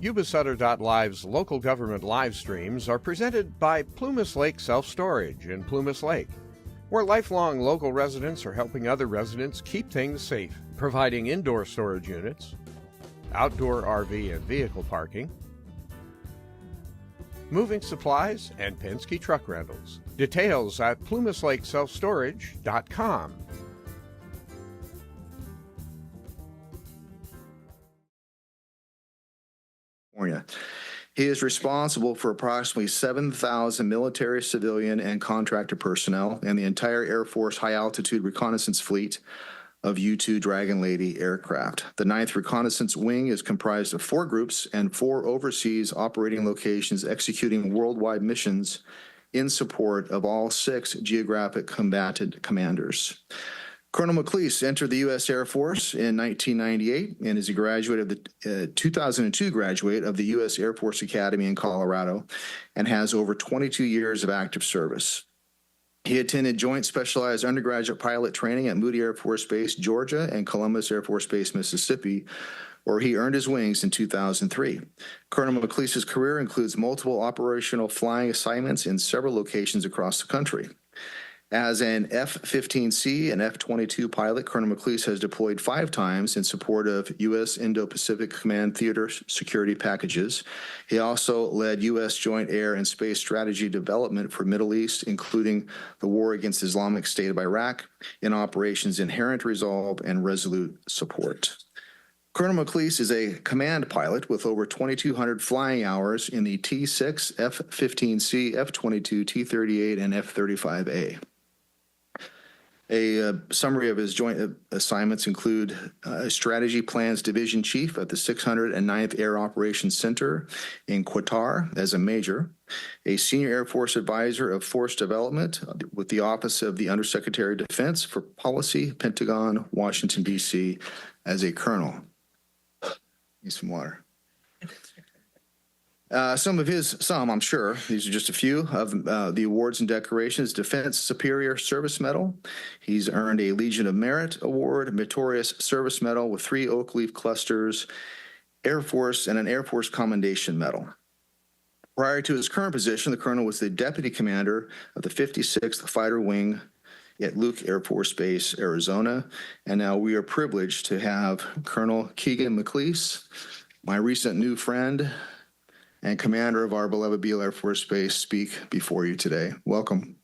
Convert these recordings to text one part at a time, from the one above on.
Yuba-Sutter.live's local government live streams are presented by Plumas Lake Self-Storage in Plumas Lake, where lifelong local residents are helping other residents keep things safe, providing indoor storage units, outdoor RV and vehicle parking, moving supplies, and Penske truck rentals. Details at plumaslakeselfstorage.com. He is responsible for approximately 7,000 military, civilian, and contractor personnel and the entire Air Force high-altitude reconnaissance fleet of U-2 Dragon Lady aircraft. The 9th Reconnaissance Wing is comprised of 4 groups and 4 overseas operating locations executing worldwide missions in support of all 6 geographic combatant commanders. Colonel McLeese entered the U.S. Air Force in 1998 and is a graduate of the 2002 graduate of the U.S. Air Force Academy in Colorado and has over 22 years of active service. He attended Joint Specialized Undergraduate Pilot Training at Moody Air Force Base, Georgia, and Columbus Air Force Base, Mississippi, where he earned his wings in 2003. Colonel McLeese's career includes multiple operational flying assignments in several locations across the country. As an F-15C and F-22 pilot, Colonel McLeese has deployed 5 times in support of U.S. Indo-Pacific Command Theater security packages. He also led U.S. Joint Air and Space Strategy Development for Middle East, including the war against Islamic State of Iraq, in operations Inherent Resolve and Resolute Support. Colonel McLeese is a command pilot with over 2,200 flying hours in the T-6, F-15C, F-22, T-38, and F-35A. A summary of his joint assignments include Strategy Plans Division Chief at the 609th Air Operations Center in Qatar as a major, a Senior Air Force Advisor of Force Development with the Office of the Undersecretary of Defense for Policy, Pentagon, Washington, D.C. as a colonel. Need some water. I'm sure, these are just a few of the awards and decorations. Defense Superior Service Medal. He's earned a Legion of Merit Award, Meritorious Service Medal with 3 oak leaf clusters, Air Force, and an Air Force Commendation Medal. Prior to his current position, the colonel was the Deputy Commander of the 56th Fighter Wing at Luke Air Force Base, Arizona. And now we are privileged to have Colonel Keagan McLeese, my recent new friend, and commander of our beloved Beale Air Force Base, speak before you today. Welcome.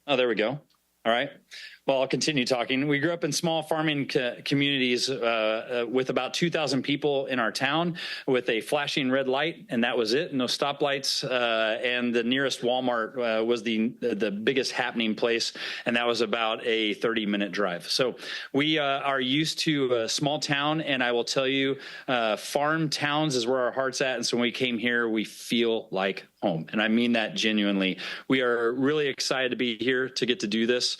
Oh, there we go. All right. Well, I'll continue talking. We grew up in small farming communities with about 2,000 people in our town with a flashing red light, and that was it. No stoplights, and the nearest Walmart was the biggest happening place, and that was about a 30-minute drive. So we are used to a small town, and I will tell you, farm towns is where our heart's at, and so when we came here, we feel like home, and I mean that genuinely. We are really excited to be here to get to do this.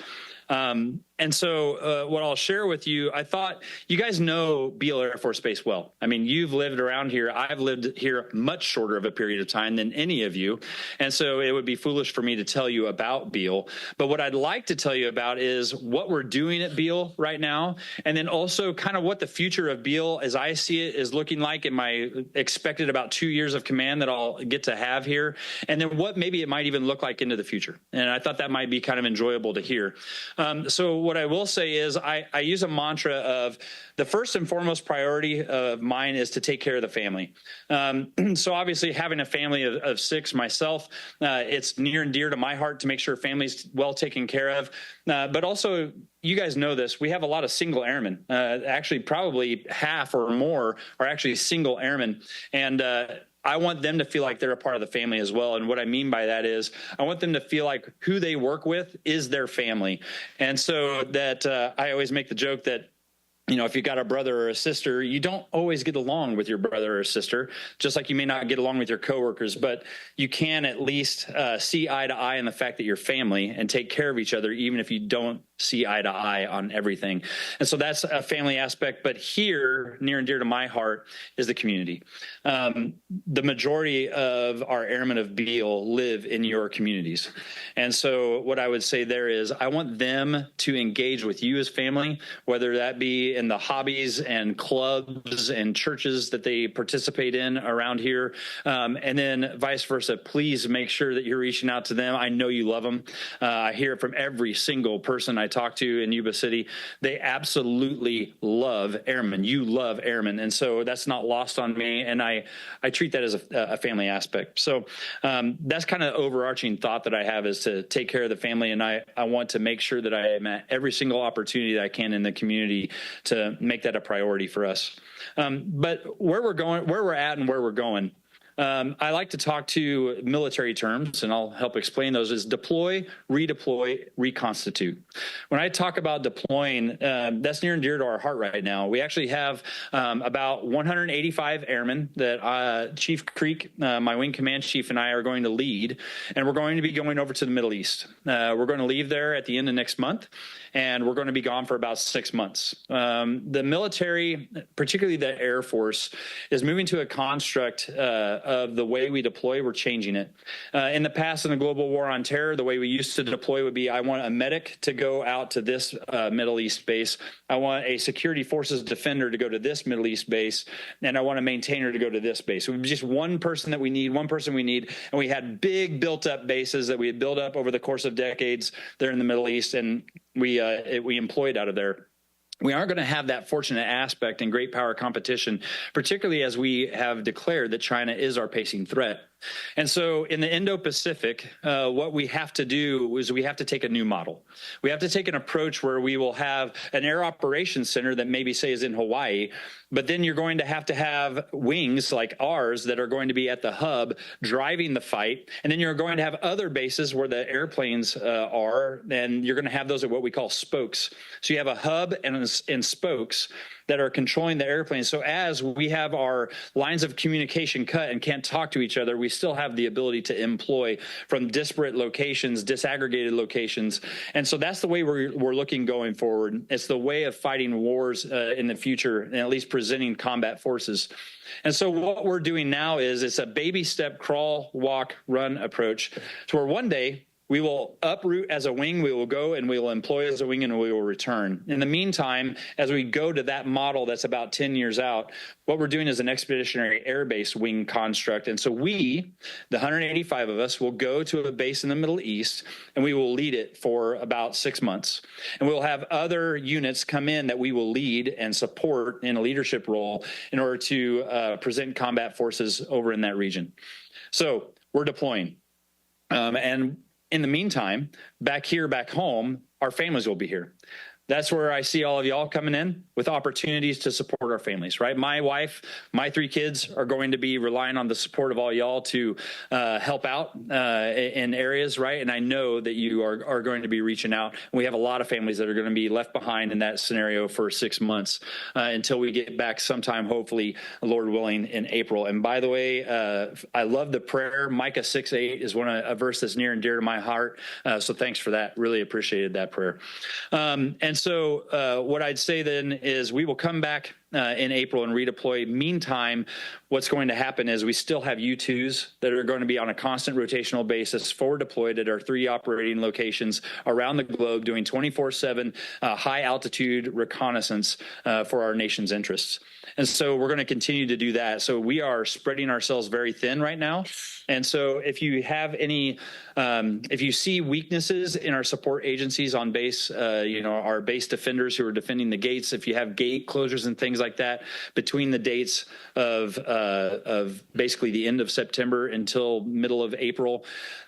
And so what I'll share with you, I thought you guys know Beale Air Force Base well. I mean, you've lived around here. I've lived here much shorter of a period of time than any of you. And so it would be foolish for me to tell you about Beale. But what I'd like to tell you about is what we're doing at Beale right now. And then also kind of what the future of Beale, as I see it, is looking like in my expected about 2 years of command that I'll get to have here. And then what maybe it might even look like into the future. And I thought that might be kind of enjoyable to hear. So what I will say is I use a mantra of the first and foremost priority of mine is to take care of the family. So obviously having a family of 6 myself, it's near and dear to my heart to make sure family's well taken care of. But also, you guys know this, we have a lot of single airmen. Actually, probably half or more are actually single airmen. And I want them to feel like they're a part of the family as well. And what I mean by that is I want them to feel like who they work with is their family. And so that I always make the joke that, you know, if you got a brother or a sister, you don't always get along with your brother or sister, just like you may not get along with your coworkers, but you can at least see eye to eye in the fact that you're family and take care of each other, even if you don't see eye to eye on everything. And so that's a family aspect. But here, near and dear to my heart, is the community. The majority of our airmen of Beale live in your communities. And so what I would say there is I want them to engage with you as family, whether that be in the hobbies and clubs and churches that they participate in around here. And then vice versa, please make sure that you're reaching out to them. I know you love them. I hear it from every single person I talk to in Yuba City. They absolutely love airmen. You love airmen. And so that's not lost on me. And I treat that as a family aspect. So that's kind of the overarching thought that I have, is to take care of the family. And I want to make sure that I am at every single opportunity that I can in the community to make that a priority for us. But where we're at and where we're going, I like to talk to military terms, and I'll help explain those, is deploy, redeploy, reconstitute. When I talk about deploying, that's near and dear to our heart right now. We actually have about 185 airmen that Chief Creek, my wing command chief, and I are going to lead, and we're going to be going over to the Middle East. We're going to leave there at the end of next month, and we're going to be gone for about 6 months. The military, particularly the Air Force, is moving to a construct of the way we deploy. We're changing it. In the past, in the global war on terror, the way we used to deploy would be, I want a medic to go out to this Middle East base. I want a security forces defender to go to this Middle East base, and I want a maintainer to go to this base. It would be just one person that we need, one person we need. And we had big built-up bases that we had built up over the course of decades there in the Middle East, and we employed out of there. We aren't going to have that fortunate aspect in great power competition, particularly as we have declared that China is our pacing threat. And so in the Indo-Pacific, what we have to do is we have to take a new model. We have to take an approach where we will have an air operations center that maybe, say, is in Hawaii, but then you're going to have wings like ours that are going to be at the hub driving the fight. And then you're going to have other bases where the airplanes are, and you're going to have those at what we call spokes. So you have a hub and spokes that are controlling the airplanes. So as we have our lines of communication cut and can't talk to each other, we still have the ability to employ from disparate locations, disaggregated locations. And so that's the way we're looking going forward. It's the way of fighting wars in the future, and at least presenting combat forces. And so what we're doing now is it's a baby step, crawl, walk, run approach to where one day we will uproot as a wing, we will go and we will employ as a wing, and we will return. In the meantime, as we go to that model that's about 10 years out, what we're doing is an expeditionary air base wing construct. And so we, the 185 of us, will go to a base in the Middle East, and we will lead it for about 6 months. And we'll have other units come in that we will lead and support in a leadership role in order to present combat forces over in that region. So we're deploying. And in the meantime, back home, our families will be here. That's where I see all of y'all coming in with opportunities to support our families, right? My wife, my 3 kids are going to be relying on the support of all y'all to help out in areas, right? And I know that you are going to be reaching out. We have a lot of families that are going to be left behind in that scenario for 6 months until we get back sometime, hopefully, Lord willing, in April. And by the way, I love the prayer. Micah 6:8 is a verse that's near and dear to my heart. So thanks for that. Really appreciated that prayer. And so what I'd say then is we will come back in April and redeploy. Meantime, what's going to happen is we still have U-2s that are going to be on a constant rotational basis forward deployed at our 3 operating locations around the globe doing 24/7 high altitude reconnaissance for our nation's interests. And so we're going to continue to do that. So we are spreading ourselves very thin right now. And so if you have any, if you see weaknesses in our support agencies on base, our base defenders who are defending the gates, if you have gate closures and things like that between the dates of basically the end of September until middle of April.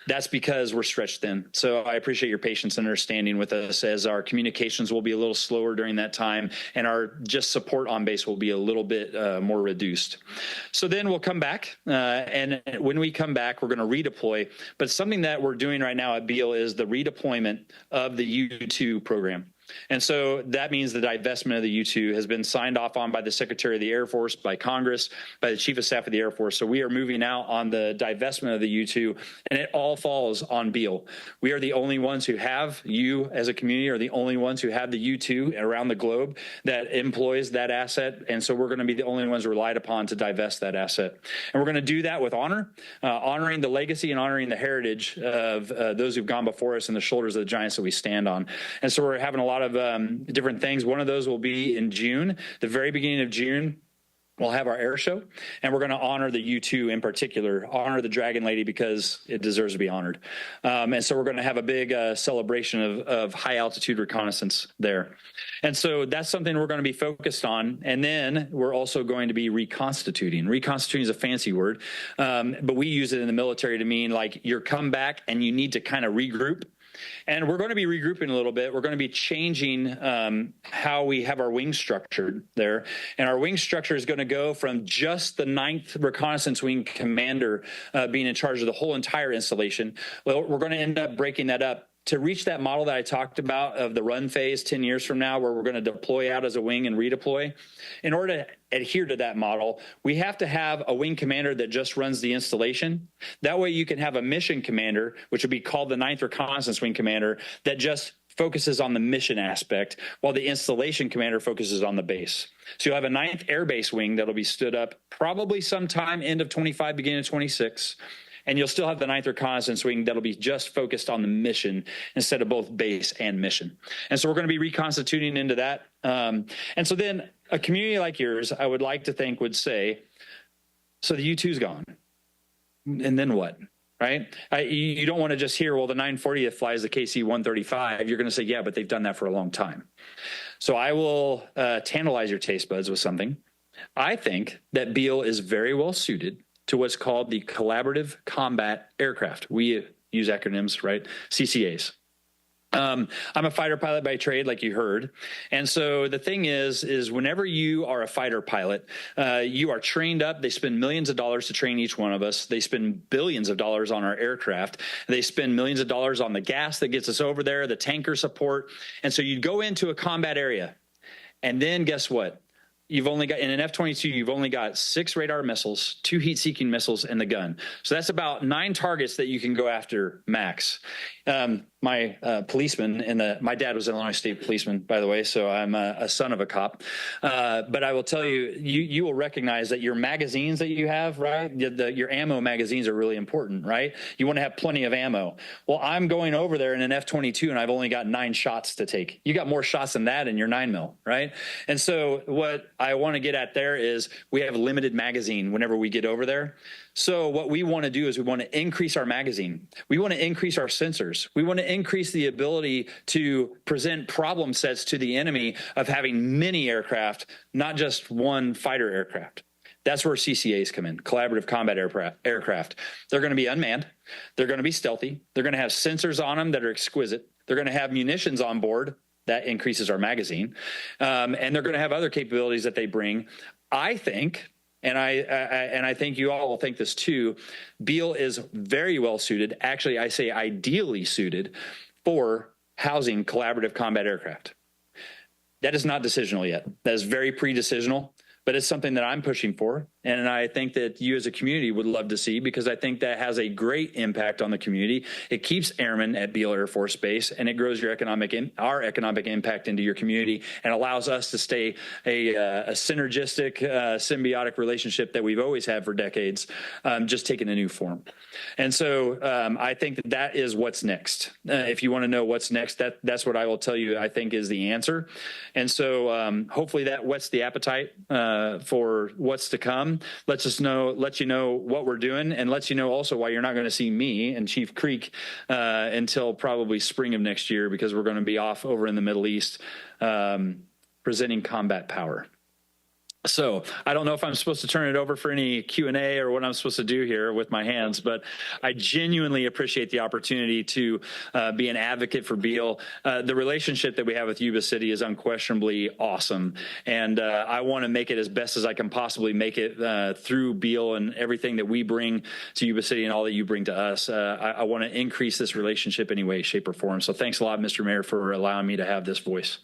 That's because we're stretched thin. So I appreciate your patience and understanding with us, as our communications will be a little slower during that time, and our just support on base will be a little bit more reduced. So then we'll come back, and when we come back, we're going to redeploy. But something that we're doing right now at Beale is the redeployment of the U2 program. And so that means the divestment of the U2 has been signed off on by the Secretary of the Air Force, by Congress, by the Chief of Staff of the Air Force. So we are moving out on the divestment of the U2, and it all falls on Beale. We are the only ones who have, you as a community are the only ones who have the U2 around the globe that employs that asset. And so we're going to be the only ones relied upon to divest that asset. And we're going to do that with honor, honoring the legacy and honoring the heritage of those who've gone before us and the shoulders of the giants that we stand on. And so we're having a lot of different things. One of those will be in June, the very beginning of June. We'll have our air show, and we're going to honor the U2 in particular, honor the Dragon Lady because it deserves to be honored. And so we're going to have a big celebration of high altitude reconnaissance there. And so that's something we're going to be focused on. And then we're also going to be reconstituting. Reconstituting is a fancy word, but we use it in the military to mean like you're come back and you need to kind of regroup. And we're going to be regrouping a little bit. We're going to be changing how we have our wing structured there. And our wing structure is going to go from just the 9th Reconnaissance Wing commander being in charge of the whole entire installation. Well, we're going to end up breaking that up to reach that model that I talked about of the run phase 10 years from now, where we're going to deploy out as a wing and redeploy. In order to adhere to that model, we have to have a wing commander that just runs the installation. That way you can have a mission commander, which would be called the 9th Reconnaissance Wing commander, that just focuses on the mission aspect, while the installation commander focuses on the base. So you'll have a 9th Air Base wing that'll be stood up probably sometime end of 25, beginning of 26. And you'll still have the 9th Reconnaissance Wing that'll be just focused on the mission instead of both base and mission. And so we're going to be reconstituting into that. And so then a community like yours, I would like to think, would say, so the U2's gone. And then what? Right? You don't want to just hear, well, the 940th flies the KC-135. You're going to say, yeah, but they've done that for a long time. So I will tantalize your taste buds with something. I think that Beale is very well suited to what's called the Collaborative Combat Aircraft. We use acronyms, right? CCAs. I'm a fighter pilot by trade, like you heard. And so the thing is whenever you are a fighter pilot, you are trained up. They spend millions of dollars to train each one of us. They spend billions of dollars on our aircraft. They spend millions of dollars on the gas that gets us over there, the tanker support. And so you go into a combat area, and then guess what? You've only got, in an F-22, you've only got 6 radar missiles, 2 heat-seeking missiles, and the gun. So that's about 9 targets that you can go after max. My policeman, my dad was an Illinois State policeman, by the way, so I'm a son of a cop. But I will tell you, you will recognize that your magazines that you have, right? Your ammo magazines are really important, right? You want to have plenty of ammo. Well, I'm going over there in an F-22, and I've only got 9 shots to take. You got more shots than that in your 9mm, right? And so what I want to get at there is we have a limited magazine whenever we get over there. So what we want to do is we want to increase our magazine. We want to increase our sensors. We want to increase the ability to present problem sets to the enemy of having many aircraft, not just one fighter aircraft. That's where CCAs come in, Collaborative Combat Aircraft. They're going to be unmanned. They're going to be stealthy. They're going to have sensors on them that are exquisite. They're going to have munitions on board. That increases our magazine. And they're going to have other capabilities that they bring. I think, and I think you all will think this too, Beale is very well suited, actually I say ideally suited, for housing collaborative combat aircraft. That is not decisional yet. That is very pre-decisional, but it's something that I'm pushing for. And I think that you as a community would love to see, because I think that has a great impact on the community. It keeps airmen at Beale Air Force Base, and it grows our economic impact into your community, and allows us to stay a synergistic, symbiotic relationship that we've always had for decades, just taking a new form. And so I think that is what's next. If you want to know what's next, that's what I will tell you I think is the answer. And so hopefully that whets the appetite for what's to come. Let you know what we're doing, and let you know also why you're not going to see me and Chief Creek until probably spring of next year, because we're going to be off over in the Middle East presenting combat power. So I don't know if I'm supposed to turn it over for any Q&A or what I'm supposed to do here with my hands, but I genuinely appreciate the opportunity to be an advocate for Beal. The relationship that we have with Yuba City is unquestionably awesome, and I want to make it as best as I can possibly make it through Beal and everything that we bring to Yuba City and all that you bring to us. I want to increase this relationship in any way, shape, or form. So thanks a lot, Mr. Mayor, for allowing me to have this voice.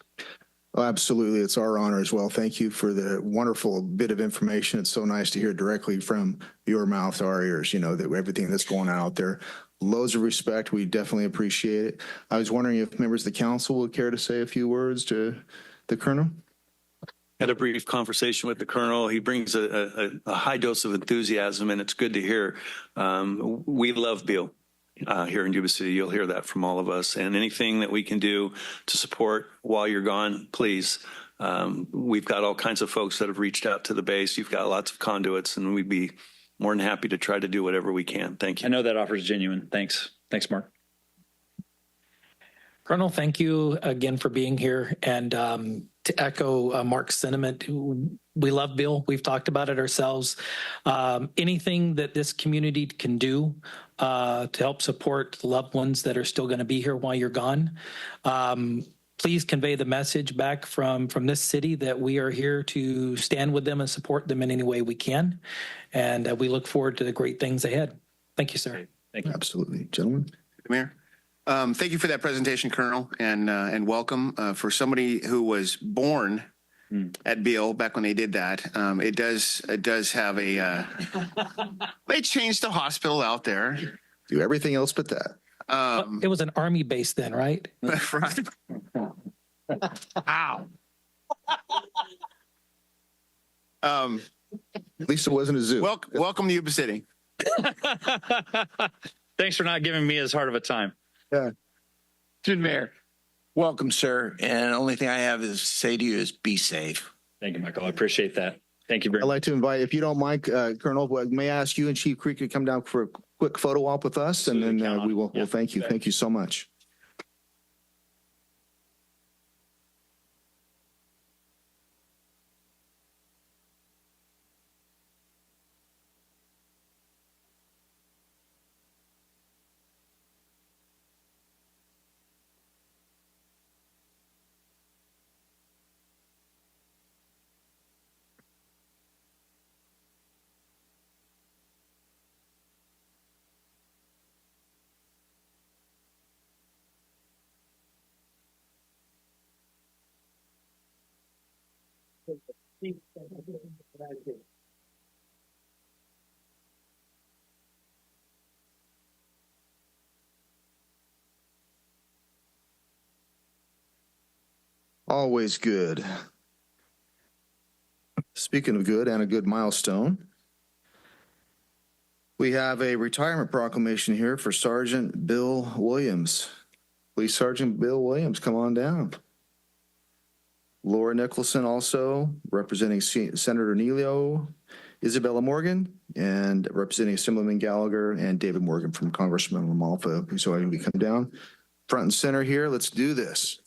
Oh, absolutely. It's our honor as well. Thank you for the wonderful bit of information. It's so nice to hear directly from your mouth to our ears, that everything that's going on out there. Loads of respect. We definitely appreciate it. I was wondering if members of the council would care to say a few words to the Colonel. Had a brief conversation with the Colonel. He brings a high dose of enthusiasm, and it's good to hear. We love Beal. Here in Yuba City, you'll hear that from all of us. And anything that we can do to support while you're gone, please. We've got all kinds of folks that have reached out to the base. You've got lots of conduits, and we'd be more than happy to try to do whatever we can. Thank you. I know that offer is genuine. Thanks. Thanks, Mark. Colonel, thank you again for being here. And to echo Mark's sentiment, we love Beal. We've talked about it ourselves. Anything that this community can do to help support the loved ones that are still going to be here while you're gone, please convey the message back from this city that we are here to stand with them and support them in any way we can. And we look forward to the great things ahead. Thank you, sir. Thank you. Absolutely. Gentlemen. Mayor. Thank you for that presentation, Colonel, and welcome. For somebody who was born at Beal back when they did that, it does have a. They changed the hospital out there. Do everything else but that. It was an Army base then, right? Right. Ow. At least it wasn't a zoo. Welcome to Yuba City. Thanks for not giving me as hard of a time. Yeah. Student Mayor, welcome, sir. And the only thing I have is to say to you is be safe. Thank you, Michael. I appreciate that. Thank you very I'd much. like to invite, if you don't mind, Colonel, may I ask you and Chief Creek to come down for a quick photo op with us, and then we will. Well, thank you. Thank you so much. Always good. Speaking of good and a good milestone, we have a retirement proclamation here for Sergeant Bill Williams. Police Sergeant Bill Williams, come on down. Laura Nicholson also representing Senator Neelio, Isabella Morgan, and representing Assemblyman Gallagher and David Morgan from Congressman Lamalfa. So we come down front and center here. Let's do this.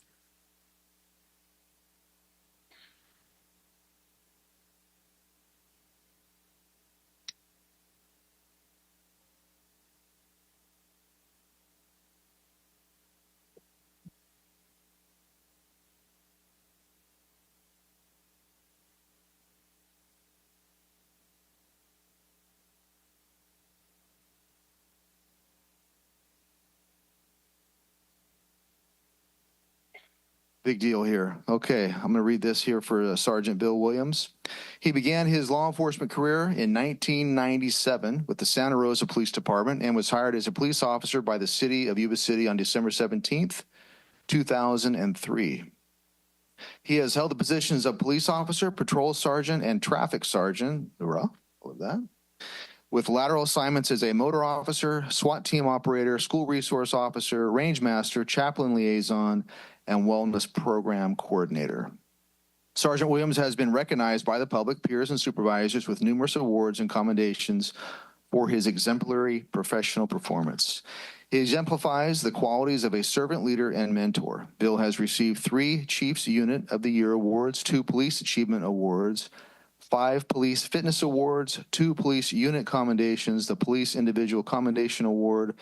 Big deal here. Okay, I'm going to read this here for Sergeant Bill Williams. He began his law enforcement career in 1997 with the Santa Rosa Police Department and was hired as a police officer by the city of Yuba City on December 17th, 2003. He has held the positions of police officer, patrol sergeant, and traffic sergeant. Hoorah, all of that. With lateral assignments as a motor officer, SWAT team operator, school resource officer, range master, chaplain liaison, and wellness program coordinator. Sergeant Williams has been recognized by the public, peers, and supervisors with numerous awards and commendations for his exemplary professional performance. He exemplifies the qualities of a servant leader and mentor. Bill has received 3 Chiefs Unit of the Year awards, 2 Police Achievement Awards, 5 police fitness awards, 2 police unit commendations, the police individual commendation award,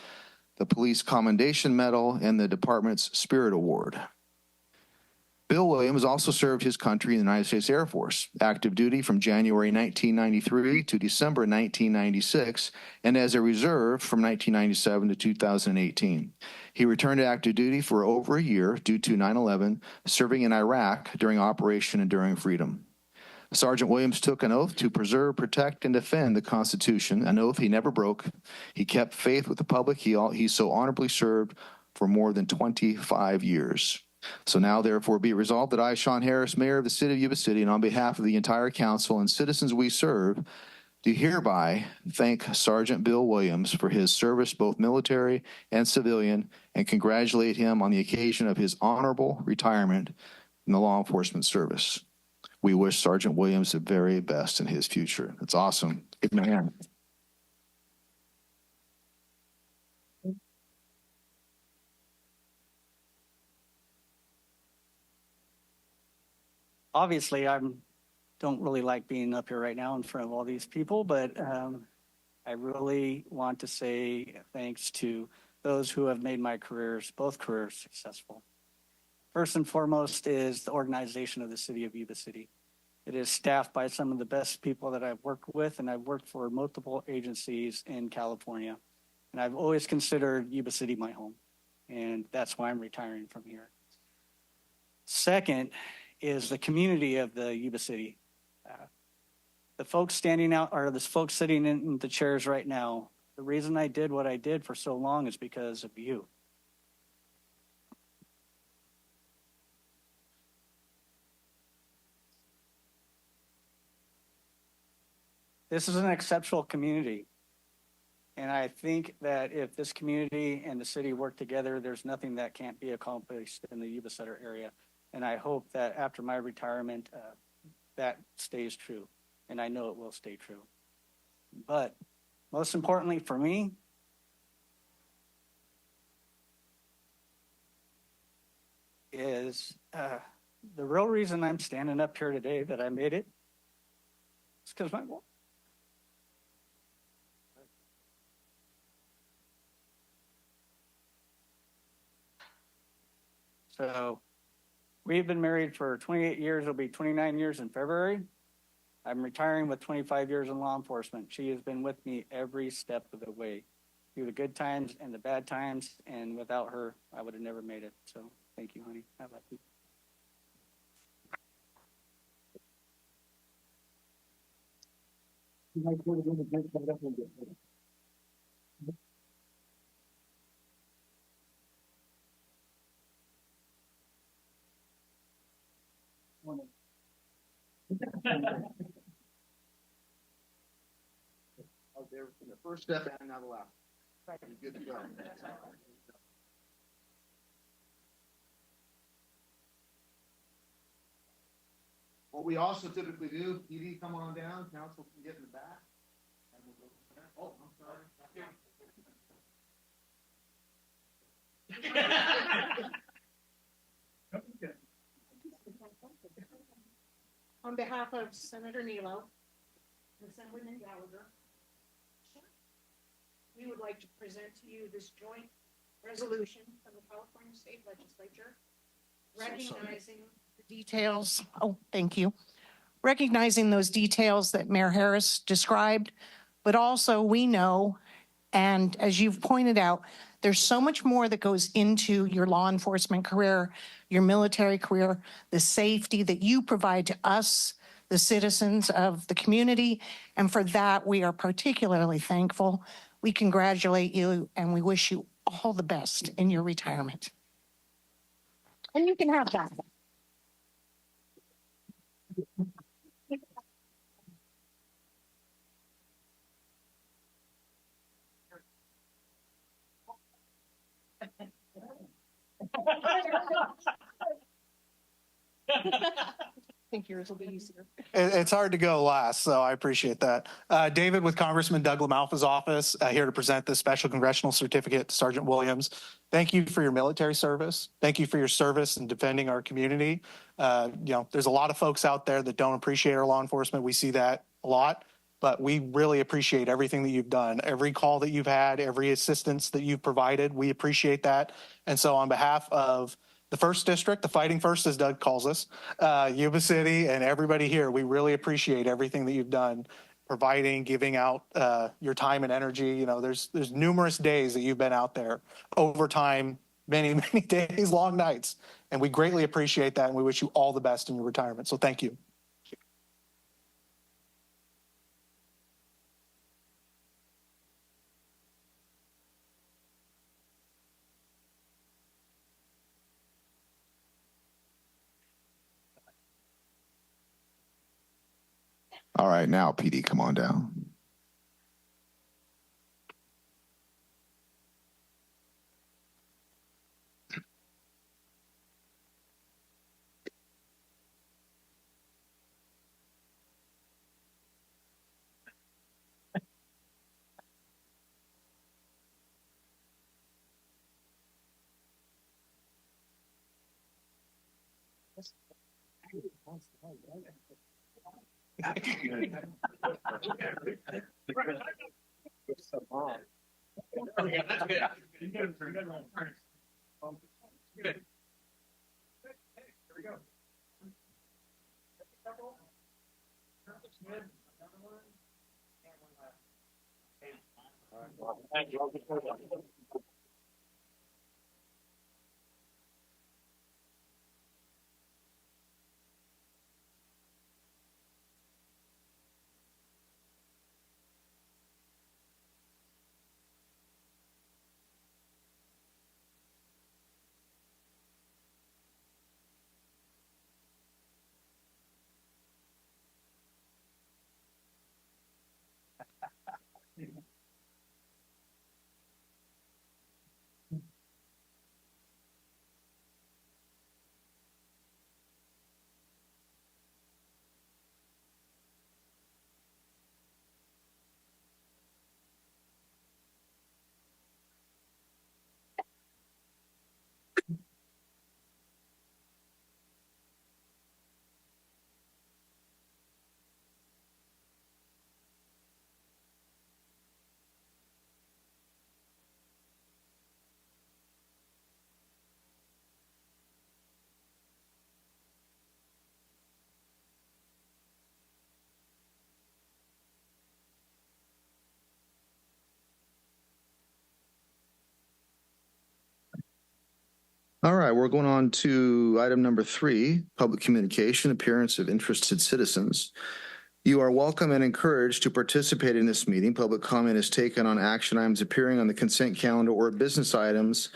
the police commendation medal, and the department's spirit award. Bill Williams also served his country in the United States Air Force, active duty from January 1993 to December 1996, and as a reserve from 1997 to 2018. He returned to active duty for over a year due to 9/11, serving in Iraq during Operation Enduring Freedom. Sergeant Williams took an oath to preserve, protect, and defend the Constitution, an oath he never broke. He kept faith with the public he so honorably served for more than 25 years. So now, therefore, be it resolved that I, Sean Harris, Mayor of the City of Yuba City, and on behalf of the entire council and citizens we serve, do hereby thank Sergeant Bill Williams for his service, both military and civilian, and congratulate him on the occasion of his honorable retirement in the law enforcement service. We wish Sergeant Williams the very best in his future. That's awesome. Give him a hand. Obviously, I don't really like being up here right now in front of all these people, but I really want to say thanks to those who have made my both careers successful. First and foremost is the organization of the City of Yuba City. It is staffed by some of the best people that I've worked with, and I've worked for multiple agencies in California. And I've always considered Yuba City my home, and that's why I'm retiring from here. Second is the community of the Yuba City. The folks standing out, or the folks sitting in the chairs right now, the reason I did what I did for so long is because of you. This is an exceptional community. And I think that if this community and the city work together, there's nothing that can't be accomplished in the Yuba-Sutter area. And I hope that after my retirement, that stays true. And I know it will stay true. But most importantly for me, is the real reason I'm standing up here today that I made it is because my wife. So we've been married for 28 years. It'll be 29 years in February. I'm retiring with 25 years in law enforcement. She has been with me every step of the way, through the good times and the bad times. And without her, I would have never made it. So thank you, honey. I love you. There from the first step and now the last. You're good to go. What we also typically do, PD, come on down, council can get in the back. And we'll go from there. Oh, I'm sorry. On behalf of Senator Nilo and Assemblyman Gallagher, we would like to present to you this joint resolution from the California State Legislature recognizing the details. Oh, thank you. Recognizing those details that Mayor Harris described, but also we know, and as you've pointed out, there's so much more that goes into your law enforcement career, your military career, the safety that you provide to us, the citizens of the community. And for that, we are particularly thankful. We congratulate you and we wish you all the best in your retirement. And you can have that. think yours will be easier. It's hard to go last, so I appreciate that. David with Congressman Doug LaMalfa's office, here to present this special congressional certificate to Sergeant Williams. Thank you for your military service. Thank you for your service in defending our community. There's a lot of folks out there that don't appreciate our law enforcement. We see that a lot, but we really appreciate everything that you've done. Every call that you've had, every assistance that you've provided, we appreciate that. And so on behalf of the first district, the fighting first, as Doug calls us, Yuba City, and everybody here, we really appreciate everything that you've done, providing, giving out your time and energy. There's numerous days that you've been out there, overtime, many, many days, long nights, and we greatly appreciate that, and we wish you all the best in your retirement. So thank you. All right, now PD, come on down. All right, we're going on to item number 3, public communication, appearance of interested citizens. You are welcome and encouraged to participate in this meeting. Public comment is taken on action items appearing on the consent calendar or business items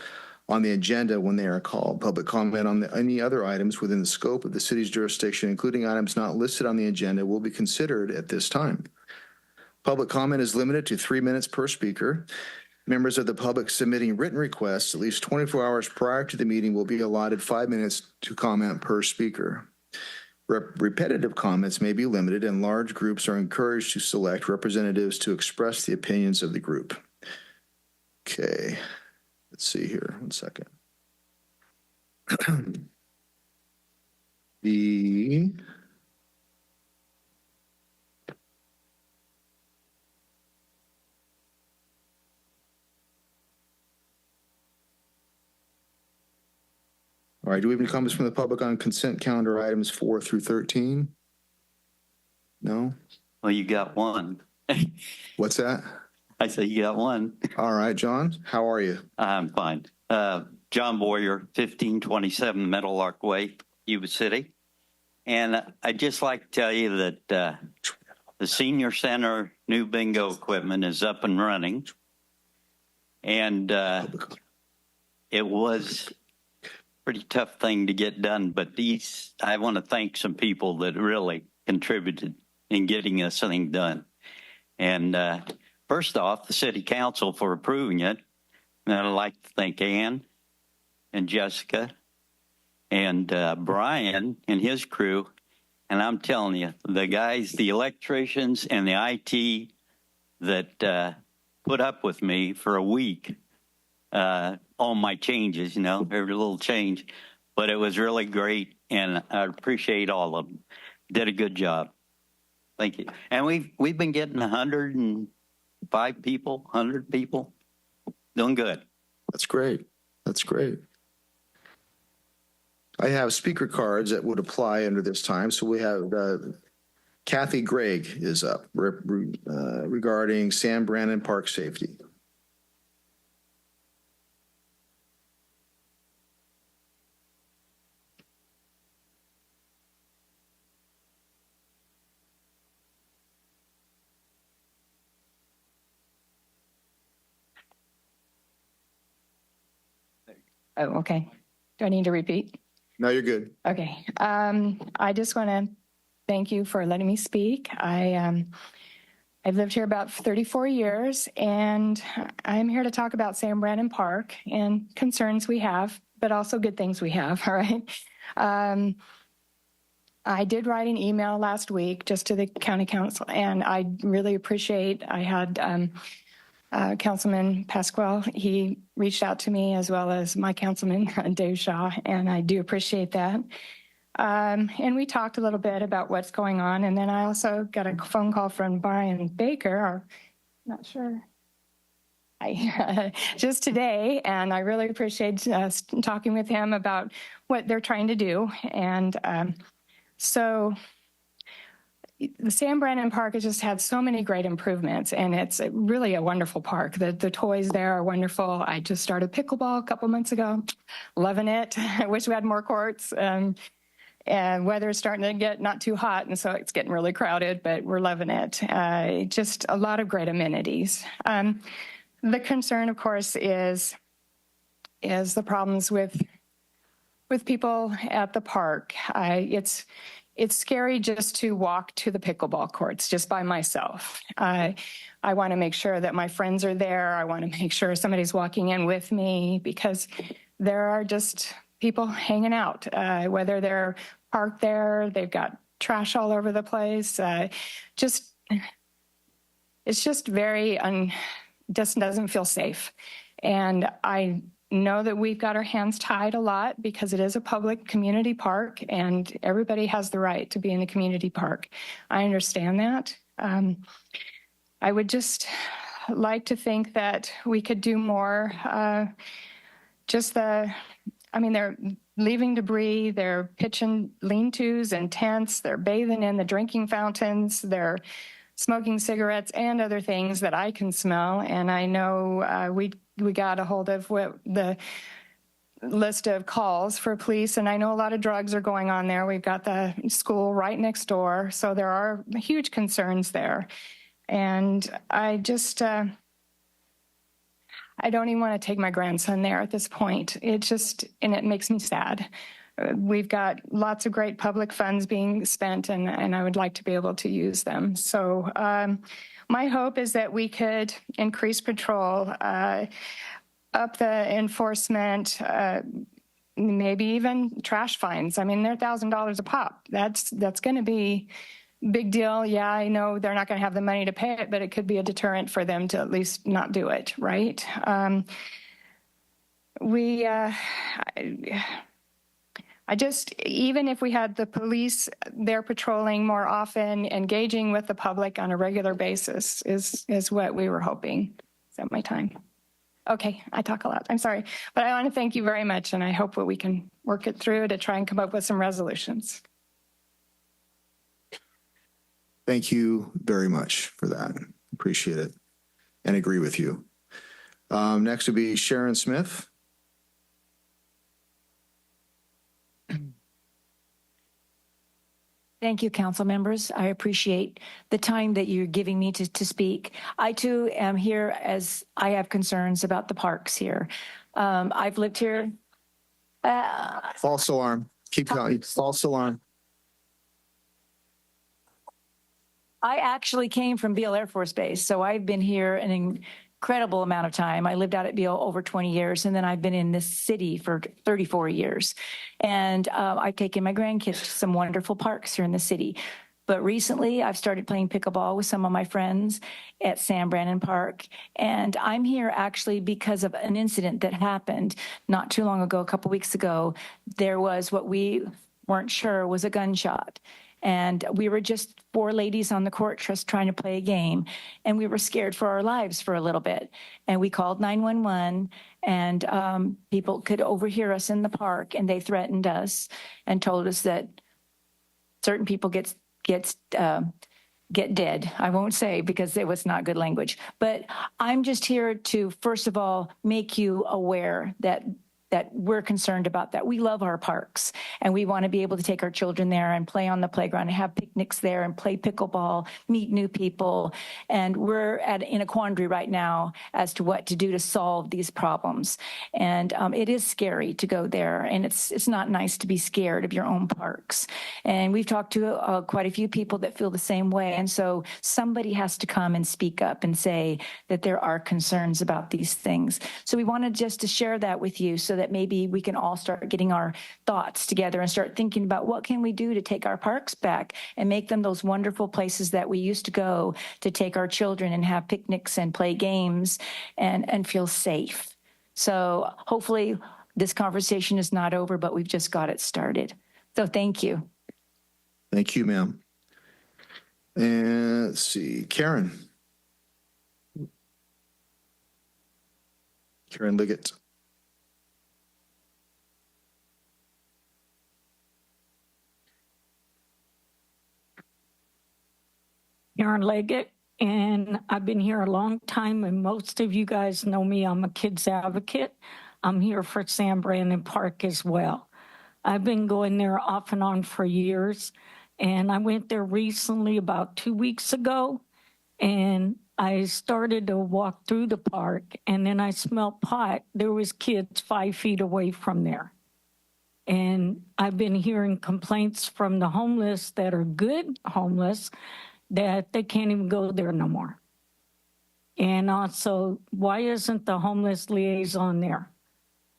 on the agenda when they are called. Public comment on any other items within the scope of the city's jurisdiction, including items not listed on the agenda, will be considered at this time. Public comment is limited to 3 minutes per speaker. Members of the public submitting written requests at least 24 hours prior to the meeting will be allotted 5 minutes to comment per speaker. Repetitive comments may be limited, and large groups are encouraged to select representatives to express the opinions of the group. Okay, let's see here. 1 second. All right, do we have any comments from the public on consent calendar items 4 through 13? No? Well, you got one. What's that? I said you got one. All right, John, how are you? I'm fine. John Boyer, 1527 Meadowlark Way, Yuba City. And I'd just like to tell you that the senior center new bingo equipment is up and running. And it was pretty tough thing to get done, but I want to thank some people that really contributed in getting this thing done. And first off, the city council for approving it. And I'd like to thank Ann and Jessica and Brian and his crew And I'm telling you, the guys, the electricians and the IT that put up with me for a week, all my changes, you know, every little change, but it was really great, and I appreciate all of them. Did a good job. Thank you. And we've been getting 105 people, 100 people, doing good. That's great. That's great. I have speaker cards that would apply under this time. So we have Kathy Gregg is up regarding Sam Brannan Park safety. Oh, okay. Do I need to repeat? No, you're good. Okay. I just want to thank you for letting me speak. I've lived here about 34 years, and I'm here to talk about Sam Brannan Park and concerns we have, but also good things we have, all right? I did write an email last week just to the county council, and I really appreciate, I had Councilman Pasquale, he reached out to me, as well as my councilman, Dave Shaw, and I do appreciate that. And we talked a little bit about what's going on. And then I also got a phone call from Brian Baker, or not sure, just today. And I really appreciate talking with him about what they're trying to do. And so the Sam Brannan Park has just had so many great improvements, and it's really a wonderful park. The toys there are wonderful. I just started pickleball a couple months ago, loving it. I wish we had more courts. And weather's starting to get not too hot, and so it's getting really crowded, but we're loving it. Just a lot of great amenities. The concern, of course, is the problems with people at the park. It's scary just to walk to the pickleball courts just by myself. I want to make sure that my friends are there. I want to make sure somebody's walking in with me, because there are just people hanging out, whether they're parked there, they've got trash all over the place. It's just very, just doesn't feel safe. And I know that we've got our hands tied a lot because it is a public community park, and everybody has the right to be in the community park. I understand that. I would just like to think that we could do more. They're leaving debris, they're pitching lean-tos and tents, they're bathing in the drinking fountains, they're smoking cigarettes and other things that I can smell. And I know we got a hold of the list of calls for police, and I know a lot of drugs are going on there. We've got the school right next door, so there are huge concerns there. And I just, I don't even want to take my grandson there at this point. And it makes me sad. We've got lots of great public funds being spent, and I would like to be able to use them. So my hope is that we could increase patrol, up the enforcement, maybe even trash fines. I mean, they're $1,000 a pop. That's going to be a big deal. Yeah, I know they're not going to have the money to pay it, but it could be a deterrent for them to at least not do it, right? Even if we had the police there patrolling more often, engaging with the public on a regular basis is what we were hoping. Is that my time? Okay, I talk a lot. I'm sorry. But I want to thank you very much, and I hope that we can work it through to try and come up with some resolutions. Thank you very much for that. Appreciate it and agree with you. Next would be Sharon Smith. Thank you, council members. I appreciate the time that you're giving me to speak. I too am here as I have concerns about the parks here. I've lived here. False alarm. Keep going. False alarm. I actually came from Beale Air Force Base, so I've been here and incredible amount of time. I lived out at Beale over 20 years, and then I've been in this city for 34 years. And I've taken my grandkids to some wonderful parks here in the city. But recently, I've started playing pickleball with some of my friends at Sam Brannan Park. And I'm here actually because of an incident that happened not too long ago, a couple weeks ago. There was what we weren't sure was a gunshot. And we were just 4 ladies on the court just trying to play a game. And we were scared for our lives for a little bit. And we called 911, and people could overhear us in the park, and they threatened us and told us that certain people get dead. I won't say because it was not good language. But I'm just here to, first of all, make you aware that we're concerned about that. We love our parks, and we want to be able to take our children there and play on the playground and have picnics there and play pickleball, meet new people. And we're in a quandary right now as to what to do to solve these problems. And it is scary to go there, and it's not nice to be scared of your own parks. And we've talked to quite a few people that feel the same way. And so somebody has to come and speak up and say that there are concerns about these things. So we wanted just to share that with you so that maybe we can all start getting our thoughts together and start thinking about what can we do to take our parks back and make them those wonderful places that we used to go to take our children and have picnics and play games and feel safe. So hopefully this conversation is not over, but we've just got it started. So thank you. Thank you, ma'am. And let's see, Karen Liggett. Karen Leggett, and I've been here a long time, and most of you guys know me. I'm a kids advocate. I'm here for Sam Brannan Park as well. I've been going there off and on for years, and I went there recently about 2 weeks ago, and I started to walk through the park, and then I smelled pot. There was kids 5 feet away from there. And I've been hearing complaints from the homeless that are good homeless that they can't even go there no more. And also, why isn't the homeless liaison there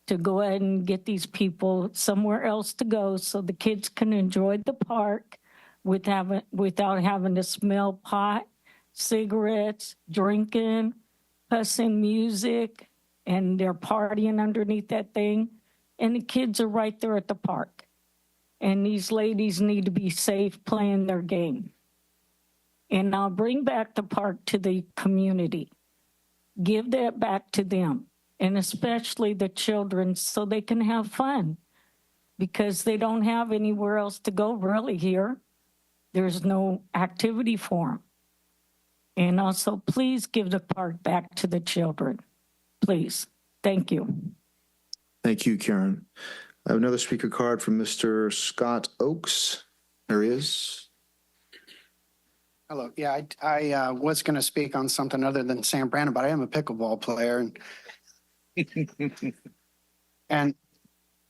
to go ahead and get these people somewhere else to go so the kids can enjoy the park without having to smell pot, cigarettes, drinking, cussing music, and they're partying underneath that thing. And the kids are right there at the park. And these ladies need to be safe playing their game. And I'll bring back the park to the community. Give that back to them, and especially the children, so they can have fun, because they don't have anywhere else to go really here. There's no activity for them. And also, please give the park back to the children. Please. Thank you. Thank you, Karen. I have another speaker card from Mr. Scott Oakes. There he is. Hello. Yeah, I was going to speak on something other than Sam Brannan, but I am a pickleball player, and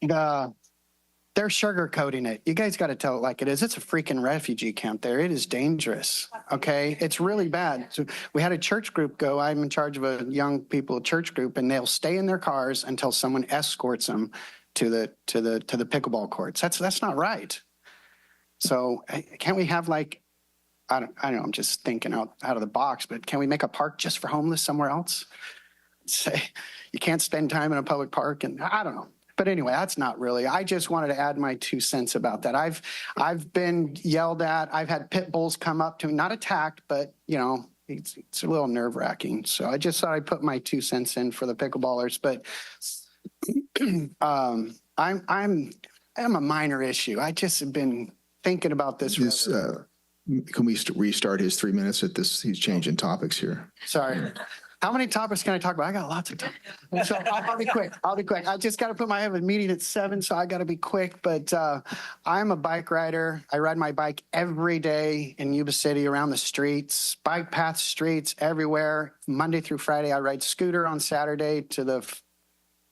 they're sugarcoating it. You guys got to tell it like it is. It's a freaking refugee camp there. It is dangerous. Okay, it's really bad. So we had a church group go. I'm in charge of a young people church group, and they'll stay in their cars until someone escorts them to the pickleball courts. That's not right. So can't we have like, I don't know, I'm just thinking out of the box, but can we make a park just for homeless somewhere else? Say you can't spend time in a public park, and I don't know. But anyway, that's not really. I just wanted to add my 2 cents about that. I've been yelled at. I've had pit bulls come up to me, not attacked, but you know, it's a little nerve wracking. So I just thought I'd put my 2 cents in for the pickleballers. But I'm a minor issue. I just have been thinking about this. Can we restart his 3 minutes at this? He's changing topics here. Sorry. How many topics can I talk about? I got lots of topics. So I'll be quick. I just got to I have a meeting at 7, so I got to be quick. But I'm a bike rider. I ride my bike every day in Yuba City around the streets, bike paths, streets, everywhere. Monday through Friday, I ride scooter on Saturday to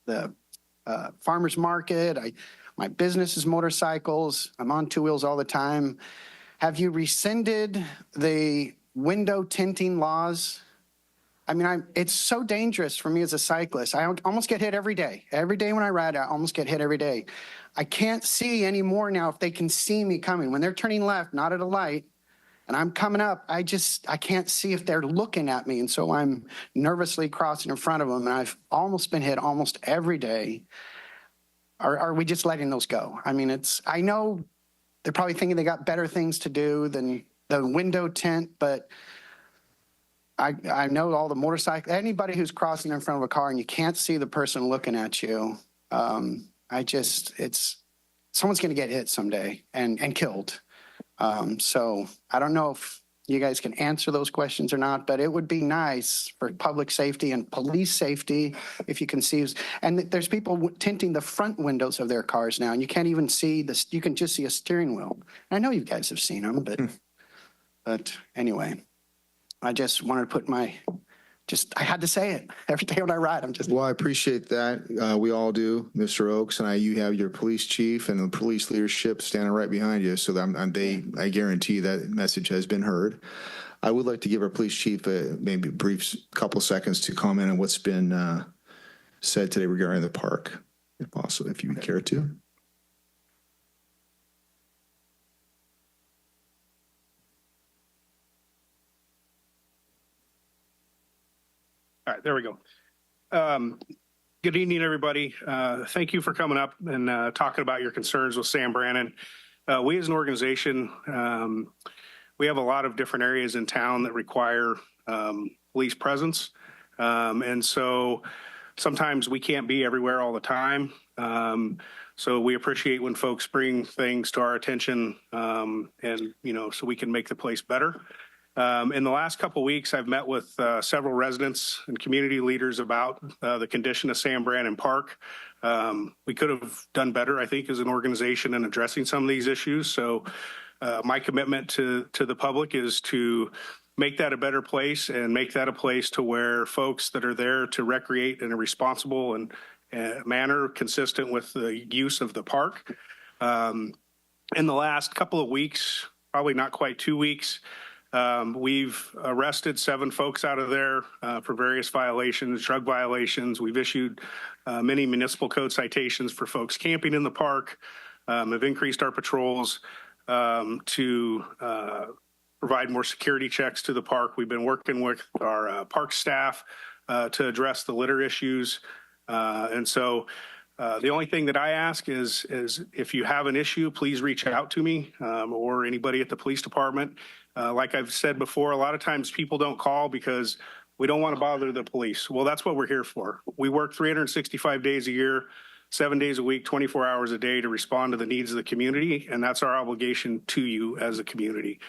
the farmer's market. My business is motorcycles. I'm on 2 wheels all the time. Have you rescinded the window tinting laws I mean, it's so dangerous for me as a cyclist. I almost get hit every day. Every day when I ride, I almost get hit every day. I can't see anymore now if they can see me coming. When they're turning left, not at a light, and I'm coming up, I can't see if they're looking at me. And so I'm nervously crossing in front of them. And I've almost been hit almost every day. Are we just letting those go? I mean, I know they're probably thinking they got better things to do than the window tint, but I know all the motorcycle, anybody who's crossing in front of a car and you can't see the person looking at you. Someone's going to get hit someday and killed. So I don't know if you guys can answer those questions or not, but it would be nice for public safety and police safety if you can see. And there's people tinting the front windows of their cars now, and you can't even see this. You can just see a steering wheel. I know you guys have seen them, but anyway, I just wanted to put I had to say it every day when I ride. Well, I appreciate that. We all do, Mr. Oakes, and you have your police chief and the police leadership standing right behind you. So I guarantee that message has been heard. I would like to give our police chief maybe a brief couple seconds to comment on what's been said today regarding the park, if possible, if you would care to. All right, there we go. Good evening, everybody. Thank you for coming up and talking about your concerns with San Brannon. We as an organization, we have a lot of different areas in town that require police presence. And so sometimes we can't be everywhere all the time. So we appreciate when folks bring things to our attention and, so we can make the place better. In the last couple of weeks, I've met with several residents and community leaders about the condition of San Brannon Park. We could have done better, I think, as an organization in addressing some of these issues. So my commitment to the public is to make that a better place and make that a place to where folks that are there to recreate in a responsible and manner consistent with the use of the park. In the last couple of weeks, probably not quite 2 weeks, we've arrested 7 folks out of there for various violations, drug violations. We've issued many municipal code citations for folks camping in the park. Have increased our patrols to provide more security checks to the park. We've been working with our park staff to address the litter issues. And so the only thing that I ask is if you have an issue, please reach out to me or anybody at the police department. Like I've said before, a lot of times people don't call because we don't want to bother the police. Well, that's what we're here for. We work 365 days a year, 7 days a week, 24 hours a day to respond to the needs of the community. And that's our obligation to you as a community.